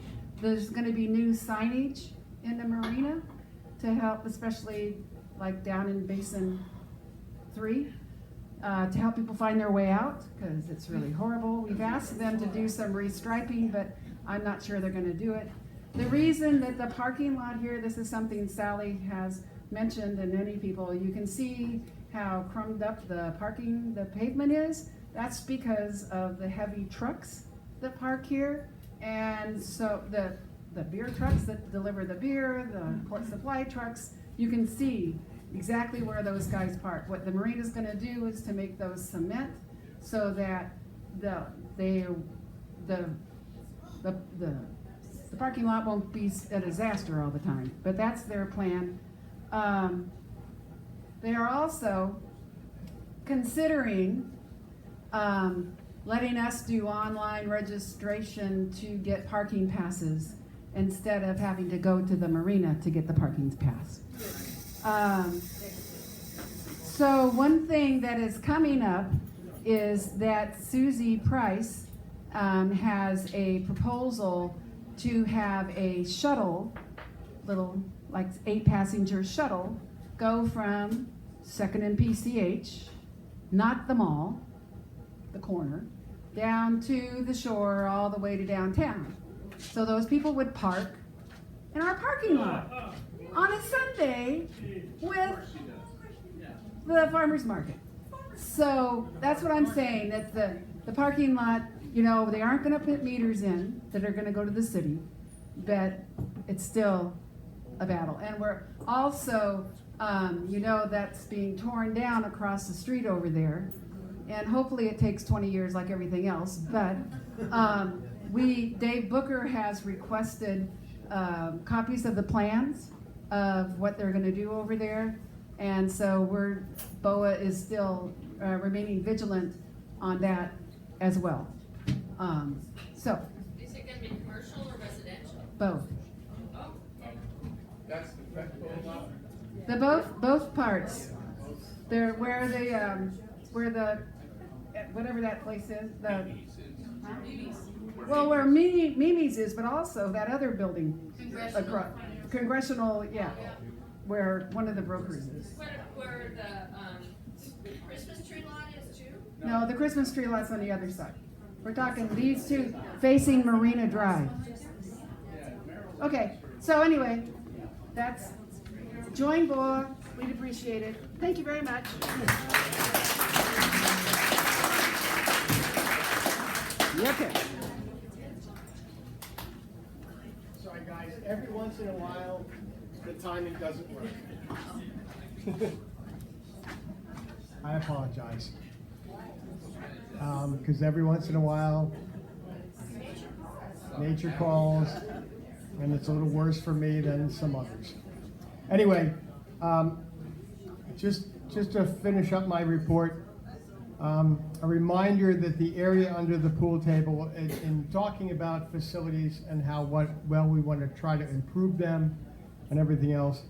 there's going to be new signage in the marina to help, especially like down in Basin 3, to help people find their way out, because it's really horrible. We've asked them to do some restriping, but I'm not sure they're going to do it. The reason that the parking lot here, this is something Sally has mentioned, and many people, you can see how crumbed up the pavement is. That's because of the heavy trucks that park here. And so the beer trucks that deliver the beer, the port supply trucks, you can see exactly where those guys park. What the marina's going to do is to make those cement so that the parking lot won't be a disaster all the time. But that's their plan. They are also considering letting us do online registration to get parking passes instead of having to go to the marina to get the parking pass. So one thing that is coming up is that Susie Price has a proposal to have a shuttle, little like 8-passenger shuttle, go from 2nd and PCH, not the mall, the corner, down to the shore all the way to downtown. So those people would park in our parking lot on a Sunday with the farmer's market. So that's what I'm saying, that the parking lot, you know, they aren't gonna put meters in that are gonna go to the city, but it's still a battle. And we're also, you know, that's being torn down across the street over there. And hopefully it takes 20 years like everything else, but Dave Booker has requested copies of the plans of what they're gonna do over there. And so BOA is still remaining vigilant on that as well. So. Is it gonna be commercial or residential? Both. Oh, That's Both parts. They're where the whatever that place is, well, where Mimi's is, but also that other building. Congressional, yeah, where one of the brokers is. Where the Christmas tree lot is too? No, the Christmas tree lot's on the other side. We're talking these two facing Marina Drive. Okay, so anyway, that's join BOA. We'd appreciate it. Thank you very much. Okay. Sorry guys, every once in a while, the timing doesn't work. I apologize. Because every once in a while, nature calls, and it's a little worse for me than some others. Anyway, just to finish up my report, a reminder that the area under the pool table, in talking about facilities and how well we want to try to improve them and everything else,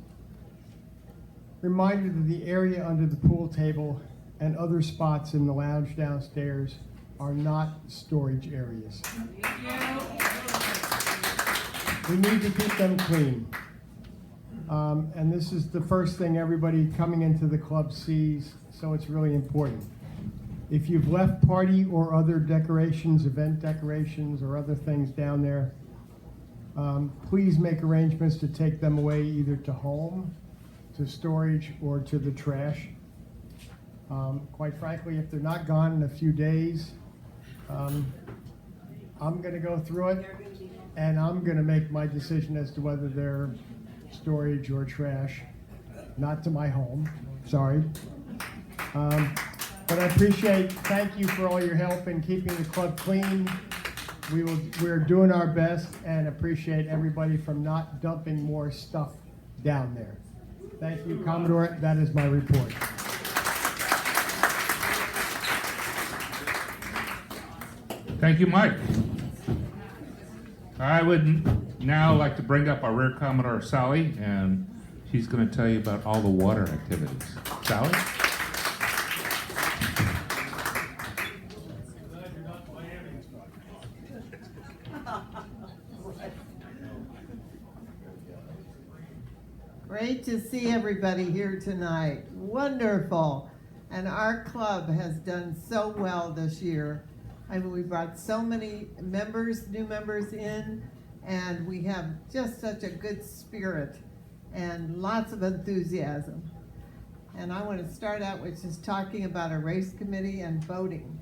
reminder that the area under the pool table and other spots in the lounge downstairs are not storage areas. We need to keep them clean. And this is the first thing everybody coming into the club sees, so it's really important. If you've left party or other decorations, event decorations or other things down there, please make arrangements to take them away either to home, to storage, or to the trash. Quite frankly, if they're not gone in a few days, I'm gonna go through it and I'm gonna make my decision as to whether they're storage or trash, not to my home, sorry. But I thank you for all your help in keeping the club clean. We're doing our best and appreciate everybody from not dumping more stuff down there. Thank you, Commodore, that is my report. Thank you, Mike. I would now like to bring up our Rear Commodore Sally, and she's going to tell you about all the water activities. Sally? Great to see everybody here tonight. Wonderful. And our club has done so well this year. I mean, we brought so many members, new members in, and we have just such a good spirit and lots of enthusiasm. And I want to start out with just talking about a race committee and voting.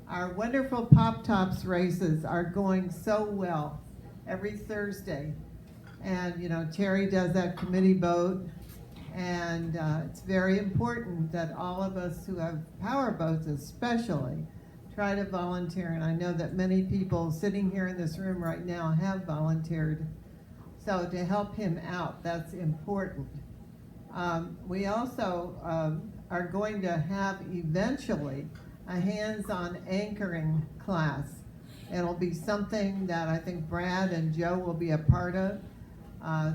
Our wonderful Pop Tops races are going so well every Thursday. And, you know, Terry does that committee vote, and it's very important that all of us who have power boats especially try to volunteer. And I know that many people sitting here in this room right now have volunteered. So to help him out, that's important. We also are going to have eventually a hands-on anchoring class. It'll be something that I think Brad and Joe will be a part of.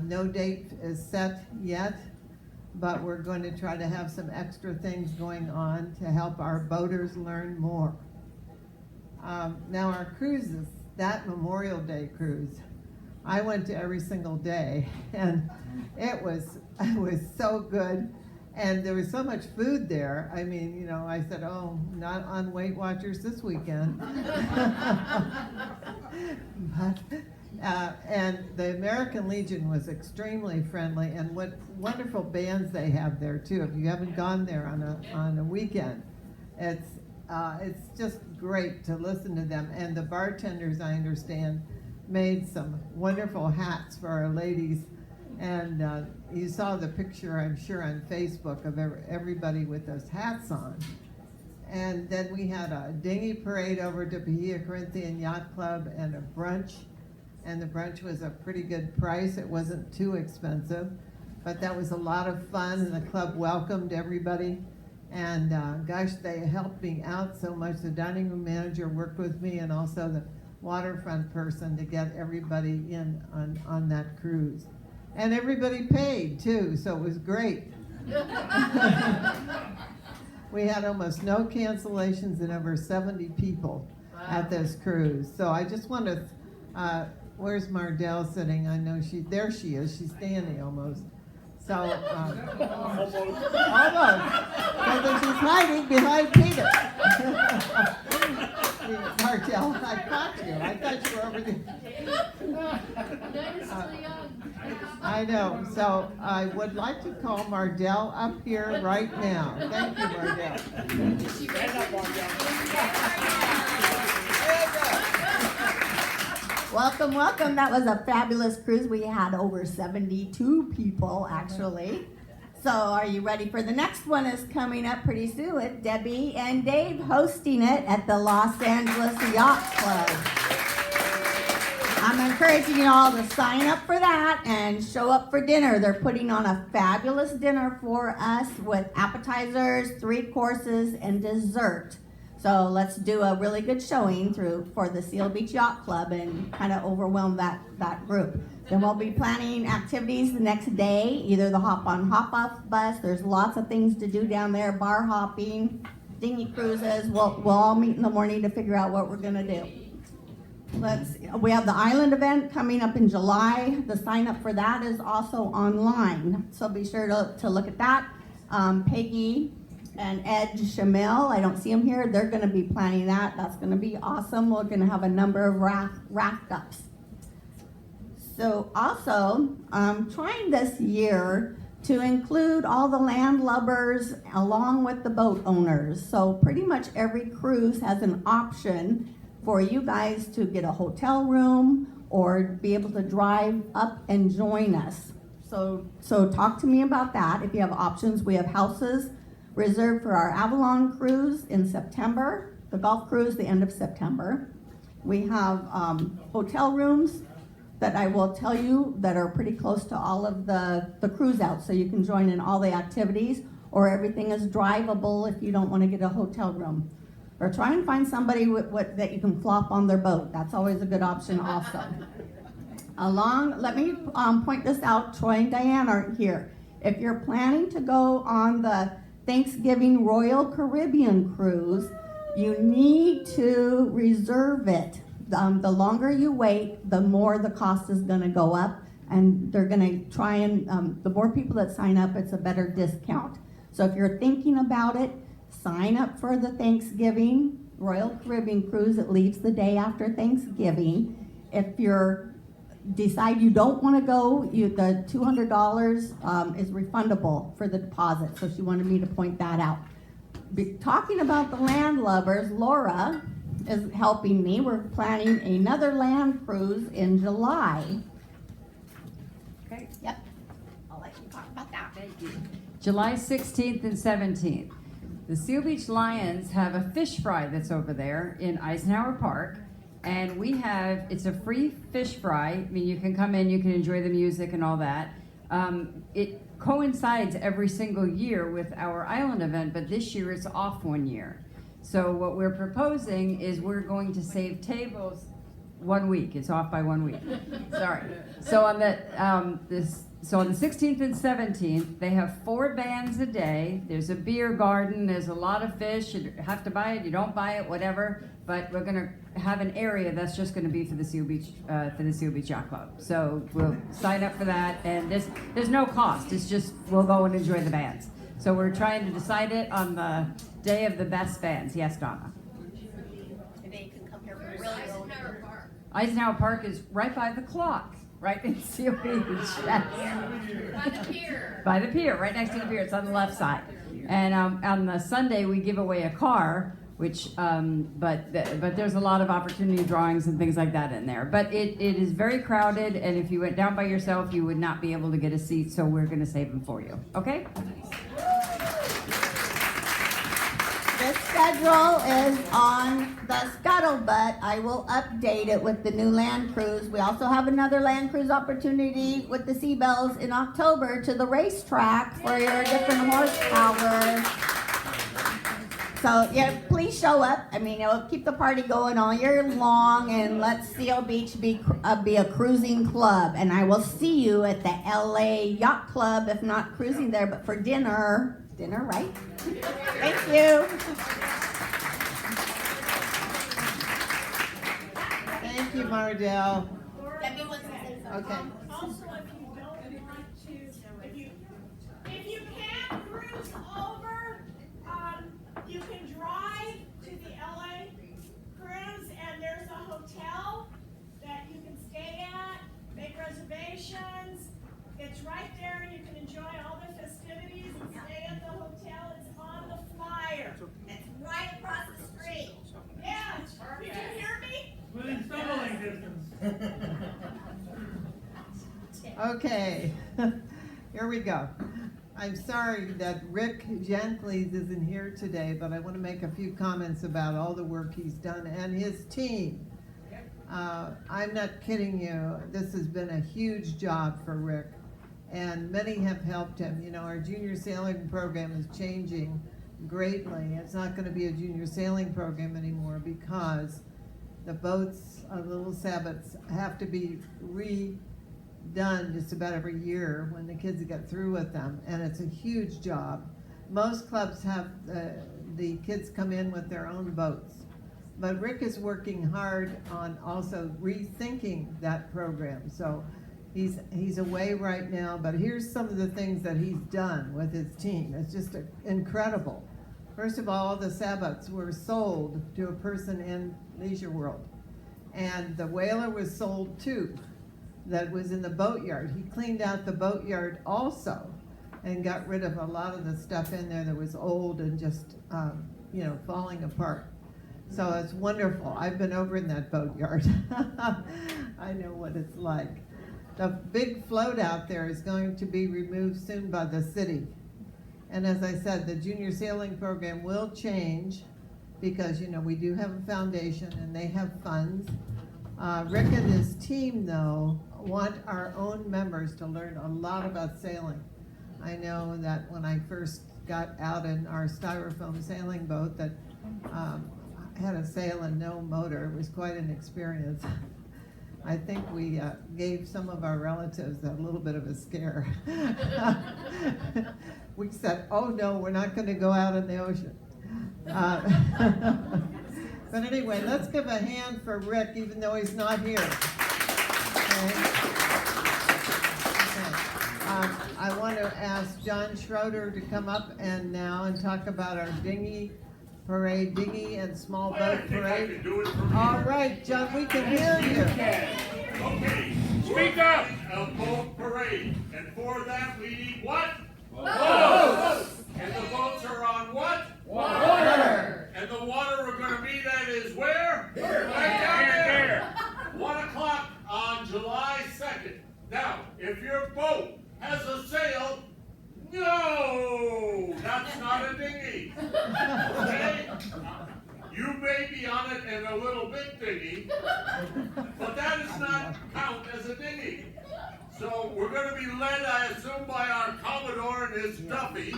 No date is set yet, but we're going to try to have some extra things going on to help our boaters learn more. Now our cruises, that Memorial Day cruise, I went to every single day, and it was so good. And there was so much food there. I mean, you know, I said, oh, not on Weight Watchers this weekend. But, and the American Legion was extremely friendly, and what wonderful bands they have there too. If you haven't gone there on a weekend, it's just great to listen to them. And the bartenders, I understand, made some wonderful hats for our ladies. And you saw the picture, I'm sure, on Facebook of everybody with those hats on. And then we had a dinghy parade over to Bahia Corinthian Yacht Club and a brunch. And the brunch was a pretty good price. It wasn't too expensive, but that was a lot of fun, and the club welcomed everybody. And gosh, they helped me out so much. The dining room manager worked with me, and also the waterfront person, to get everybody in on that cruise. And everybody paid too, so it was great. We had almost no cancellations and over 70 people at this cruise. So I just want to, where's Mardell sitting? I know there she is, she's standing almost. So, almost, because she's hiding behind Peter. Mardell, I caught you. I thought you were over there. I know. So I would like to call Mardell up here right now. Thank you, Mardell. Welcome, welcome. That was a fabulous cruise. We had over 72 people, actually. So are you ready for the next one? Is coming up pretty soon with Debbie and Dave hosting it at the Los Angeles Yacht Club. I'm encouraging you all to sign up for that and show up for dinner. They're putting on a fabulous dinner for us with appetizers, 3 courses, and dessert. So let's do a really good showing for the Seal Beach Yacht Club and kind of overwhelm that group. Then we'll be planning activities the next day, either the hop-on, hop-off bus. There's lots of things to do down there, bar hopping, dinghy cruises. We'll all meet in the morning to figure out what we're gonna do. We have the island event coming up in July. The sign up for that is also online. So be sure to look at that. Peggy and Ed Shamil, I don't see them here. They're gonna be planning that. That's gonna be awesome. We're gonna have a number of raft ups. So also, I'm trying this year to include all the landlubbers along with the boat owners. So pretty much every cruise has an option for you guys to get a hotel room or be able to drive up and join us. So talk to me about that. If you have options, we have houses reserved for our Avalon cruise in September, the Gulf cruise the end of September. We have hotel rooms that I will tell you that are pretty close to all of the cruise outs, so you can join in all the activities, or everything is drivable if you don't want to get a hotel room. Or try and find somebody that you can flop on their boat. That's always a good option also. Let me point this out, Troy and Diane aren't here. If you're planning to go on the Thanksgiving Royal Caribbean cruise, you need to reserve it. The longer you wait, the more the cost is gonna go up, and they're gonna try and, the more people that sign up, it's a better discount. So if you're thinking about it, sign up for the Thanksgiving Royal Caribbean cruise. It leaves the day after Thanksgiving. If you decide you don't want to go, the $200 is refundable for the deposit. So she wanted me to point that out. Talking about the landlubbers, Laura is helping me. We're planning another land cruise in July. Okay. Yep. I'll let you talk about that. Thank you. July 16th and 17th. The Seal Beach Lions have a fish fry that's over there in Eisenhower Park. And it's a free fish fry. I mean, you can come in, you can enjoy the music and all that. It coincides every single year with our island event, but this year it's off 1 year. So what we're proposing is we're going to save tables. 1 week. It's off by 1 week. Sorry. So on the So on the 16th and 17th, they have 4 bands a day. There's a beer garden. There's a lot of fish. You have to buy it. You don't buy it, whatever. But we're going to have an area that's just going to be for the Seal Beach Yacht Club. So we'll sign up for that, and there's no cost. It's just we'll go and enjoy the bands. So we're trying to decide it on the day of the best bands. Yes, Donna. And then you can come here for really Eisenhower Park. Eisenhower Park is right by the clock. Right in Seal Beach. By the pier. By the pier, right next to the pier. It's on the left side. And on the Sunday, we give away a car, which, but there's a lot of opportunity drawings and things like that in there. But it is very crowded, and if you went down by yourself, you would not be able to get a seat, so we're going to save them for you. Okay? The schedule is on the scuttlebutt. I will update it with the new Land Cruise. We also have another Land Cruise opportunity with the Seabells in October to the racetrack for your different horsepower. So yeah, please show up. I mean, it'll keep the party going all year long, and let Seal Beach be a cruising club. And I will see you at the LA Yacht Club, if not cruising there, but for dinner. Dinner, right? Thank you. Thank you, Mardell. Okay. Also, if you don't want to, if you can't cruise over, you can drive to the LA cruise, and there's a hotel that you can stay at, make reservations. It's right there, and you can enjoy all the festivities and stay at the hotel. It's on the flyer. It's right across the street. Yeah, did you hear me? Within stumbling distance. Okay, here we go. I'm sorry that Rick Gentles isn't here today, but I want to make a few comments about all the work he's done and his team. I'm not kidding you. This has been a huge job for Rick, and many have helped him. You know, our junior sailing program is changing greatly. It's not going to be a junior sailing program anymore because the boats, Little Sabbats, have to be redone just about every year when the kids get through with them, and it's a huge job. Most clubs have the kids come in with their own boats, but Rick is working hard on also rethinking that program. So he's away right now, but here's some of the things that he's done with his team. It's just incredible. First of all, the Sabbats were sold to a person in Leisure World, and the whaler was sold too. That was in the boatyard. He cleaned out the boatyard also, and got rid of a lot of the stuff in there that was old and just falling apart. So it's wonderful. I've been over in that boatyard. I know what it's like. The big float out there is going to be removed soon by the city. And as I said, the junior sailing program will change because, we do have a foundation and they have funds. Rick and his team, though, want our own members to learn a lot about sailing. I know that when I first got out in our styrofoam sailing boat that had a sail and no motor, it was quite an experience. I think we gave some of our relatives a little bit of a scare. We said, oh no, we're not going to go out in the ocean. But anyway, let's give a hand for Rick, even though he's not here. Okay. I want to ask John Schroeder to come up and talk about our dinghy parade, dinghy and small boat parade. All right, John, we can hear you. Okay, speak up. A boat parade, and for that we need what? Boats. And the boats are on what? Water. And the water we're going to meet at is where? Here. Right down there. 1 o'clock on July 2nd. Now, if your boat has a sail, no, that's not a dinghy. Okay? You may be on it in a little bit dinghy, but that does not count as a dinghy. So we're going to be led, I assume, by our Commodore and his Duffy.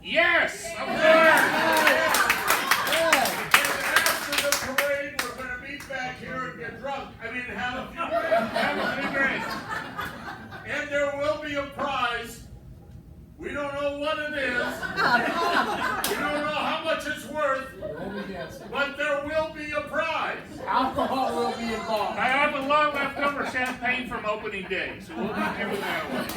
Yes, of course. And after the parade, we're going to meet back here and get drunk. I mean, have a few drinks. And there will be a prize. We don't know what it is. We don't know how much it's worth. But there will be a prize. Alcohol will be involved. I have a lot leftover champagne from opening day, so we'll be giving that away.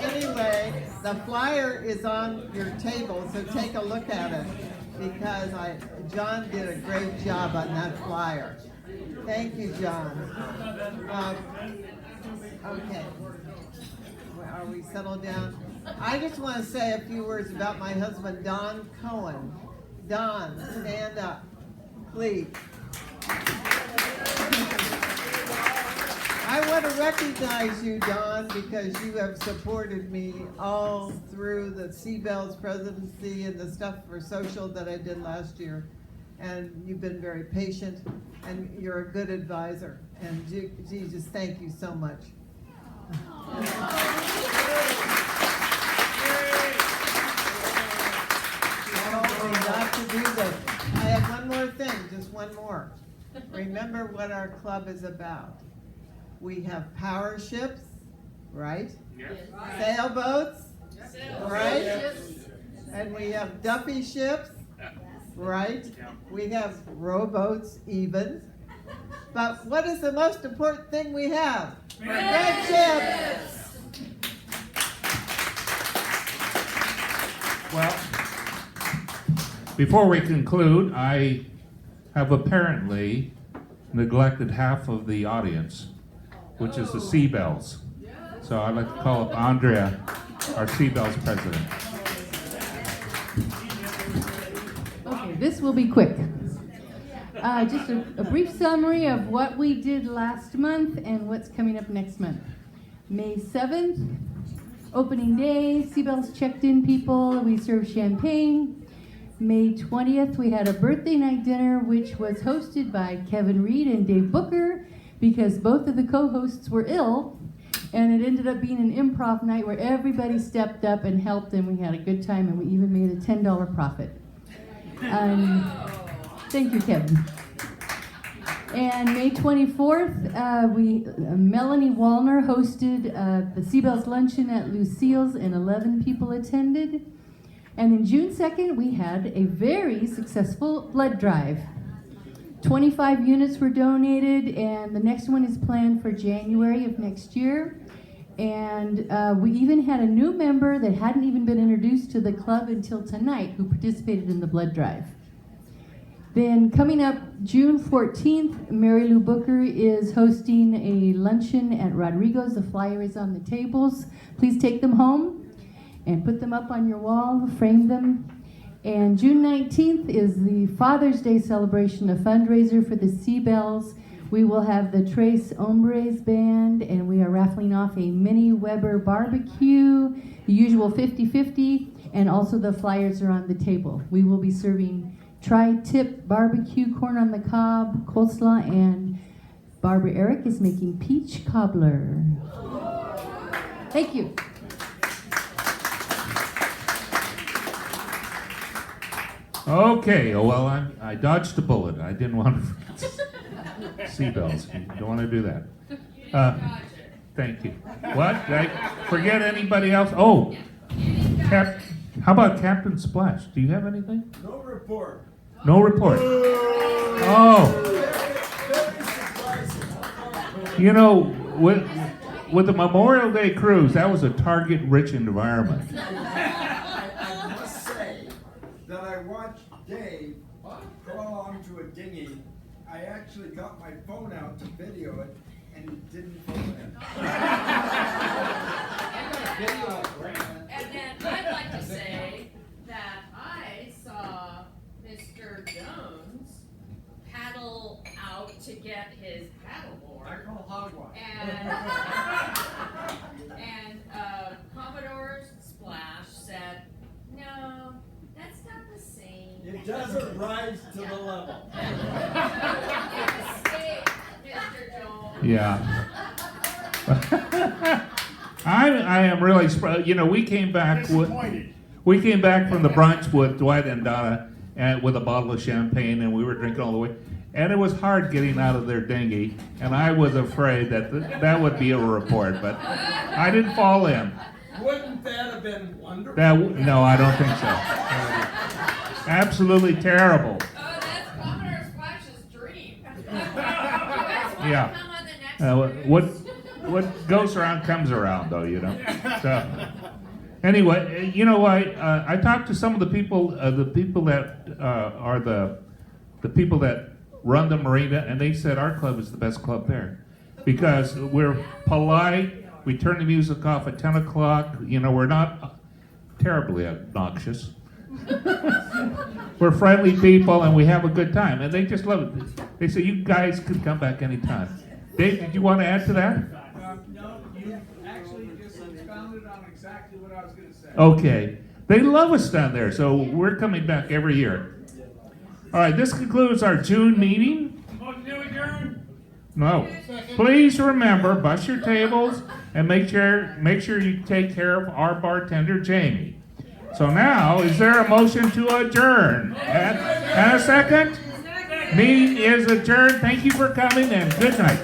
Anyway, the flyer is on your table, so take a look at it, because John did a great job on that flyer. Thank you, John. Okay. Are we settled down? I just want to say a few words about my husband, Don Cohen. Don, stand up, please. I want to recognize you, Don, because you have supported me all through the Seabells presidency and the stuff for social that I did last year. And you've been very patient, and you're a good advisor. And Jesus, thank you so much. Got to do this. I have one more thing, just one more. Remember what our club is about. We have power ships, right? Yes. Sailboats, right? And we have Duffy ships, right? We have rowboats even. But what is the most important thing we have? Friendships! Well, before we conclude, I have apparently neglected half of the audience, which is the Seabells. So I'd like to call up Andrea, our Seabells president. Okay, this will be quick. Just a brief summary of what we did last month and what's coming up next month. May 7th, opening day, Seabells checked in people, we served champagne. May 20th, we had a birthday night dinner, which was hosted by Kevin Reed and Dave Booker, because both of the co-hosts were ill, and it ended up being an improv night where everybody stepped up and helped, and we had a good time, and we even made a $10 profit. Thank you, Kevin. And May 24th, Melanie Wallner hosted the Seabells Luncheon at Lucille's, and 11 people attended. And then June 2nd, we had a very successful blood drive. 25 units were donated, and the next one is planned for January of next year. And we even had a new member that hadn't even been introduced to the club until tonight who participated in the blood drive. Then coming up June 14th, Mary Lou Booker is hosting a luncheon at Rodrigo's. The flyer is on the tables. Please take them home and put them up on your wall, frame them. And June 19th is the Father's Day celebration, a fundraiser for the Seabells. We will have the Tres Hombres band, and we are raffling off a mini Weber barbecue, the usual 50-50, and also the flyers are on the table. We will be serving tri-tip barbecue, corn on the cob, coleslaw, and Barbara Eric is making peach cobbler. Thank you. Okay, well, I dodged a bullet. I didn't want to Seabells. You don't want to do that. Thank you. What? Did I forget anybody else? Oh, how about Captain Splash? Do you have anything? No report. No report. Oh. You know, with the Memorial Day cruise, that was a target-rich environment. I must say that I watched Dave crawl onto a dinghy. I actually got my phone out to video it, and it didn't film it. And then I'd like to say that I saw Mr. Jones paddle out to get his paddleboard. I call hogwash. And Commodore Splash said, "No, that's not the same." It doesn't rise to the level. Mr. Jones. Yeah. I am really, you know, we came back We came back from the brunch with Dwight and Donna and with a bottle of champagne, and we were drinking all the way. And it was hard getting out of their dinghy, and I was afraid that that would be a report, but I didn't fall in. Wouldn't that have been wonderful? No, I don't think so. Absolutely terrible. Oh, that's Commodore Splash's dream. Yeah. What goes around comes around, though, you know. So, anyway, you know, I talked to some of the people that are the people that run the marina, and they said our club is the best club there because we're polite. We turn the music off at 10 o'clock. You know, we're not terribly obnoxious. We're friendly people, and we have a good time, and they just love it. They say, you guys can come back anytime. Dave, did you want to add to that? No, you actually just expounded on exactly what I was going to say. Okay. They love us down there, so we're coming back every year. All right, this concludes our June meeting. Motion to adjourn. No. Please remember, bus your tables and make sure you take care of our bartender, Jamie. So now, is there a motion to adjourn? And a second? Meeting is adjourned. Thank you for coming and good night.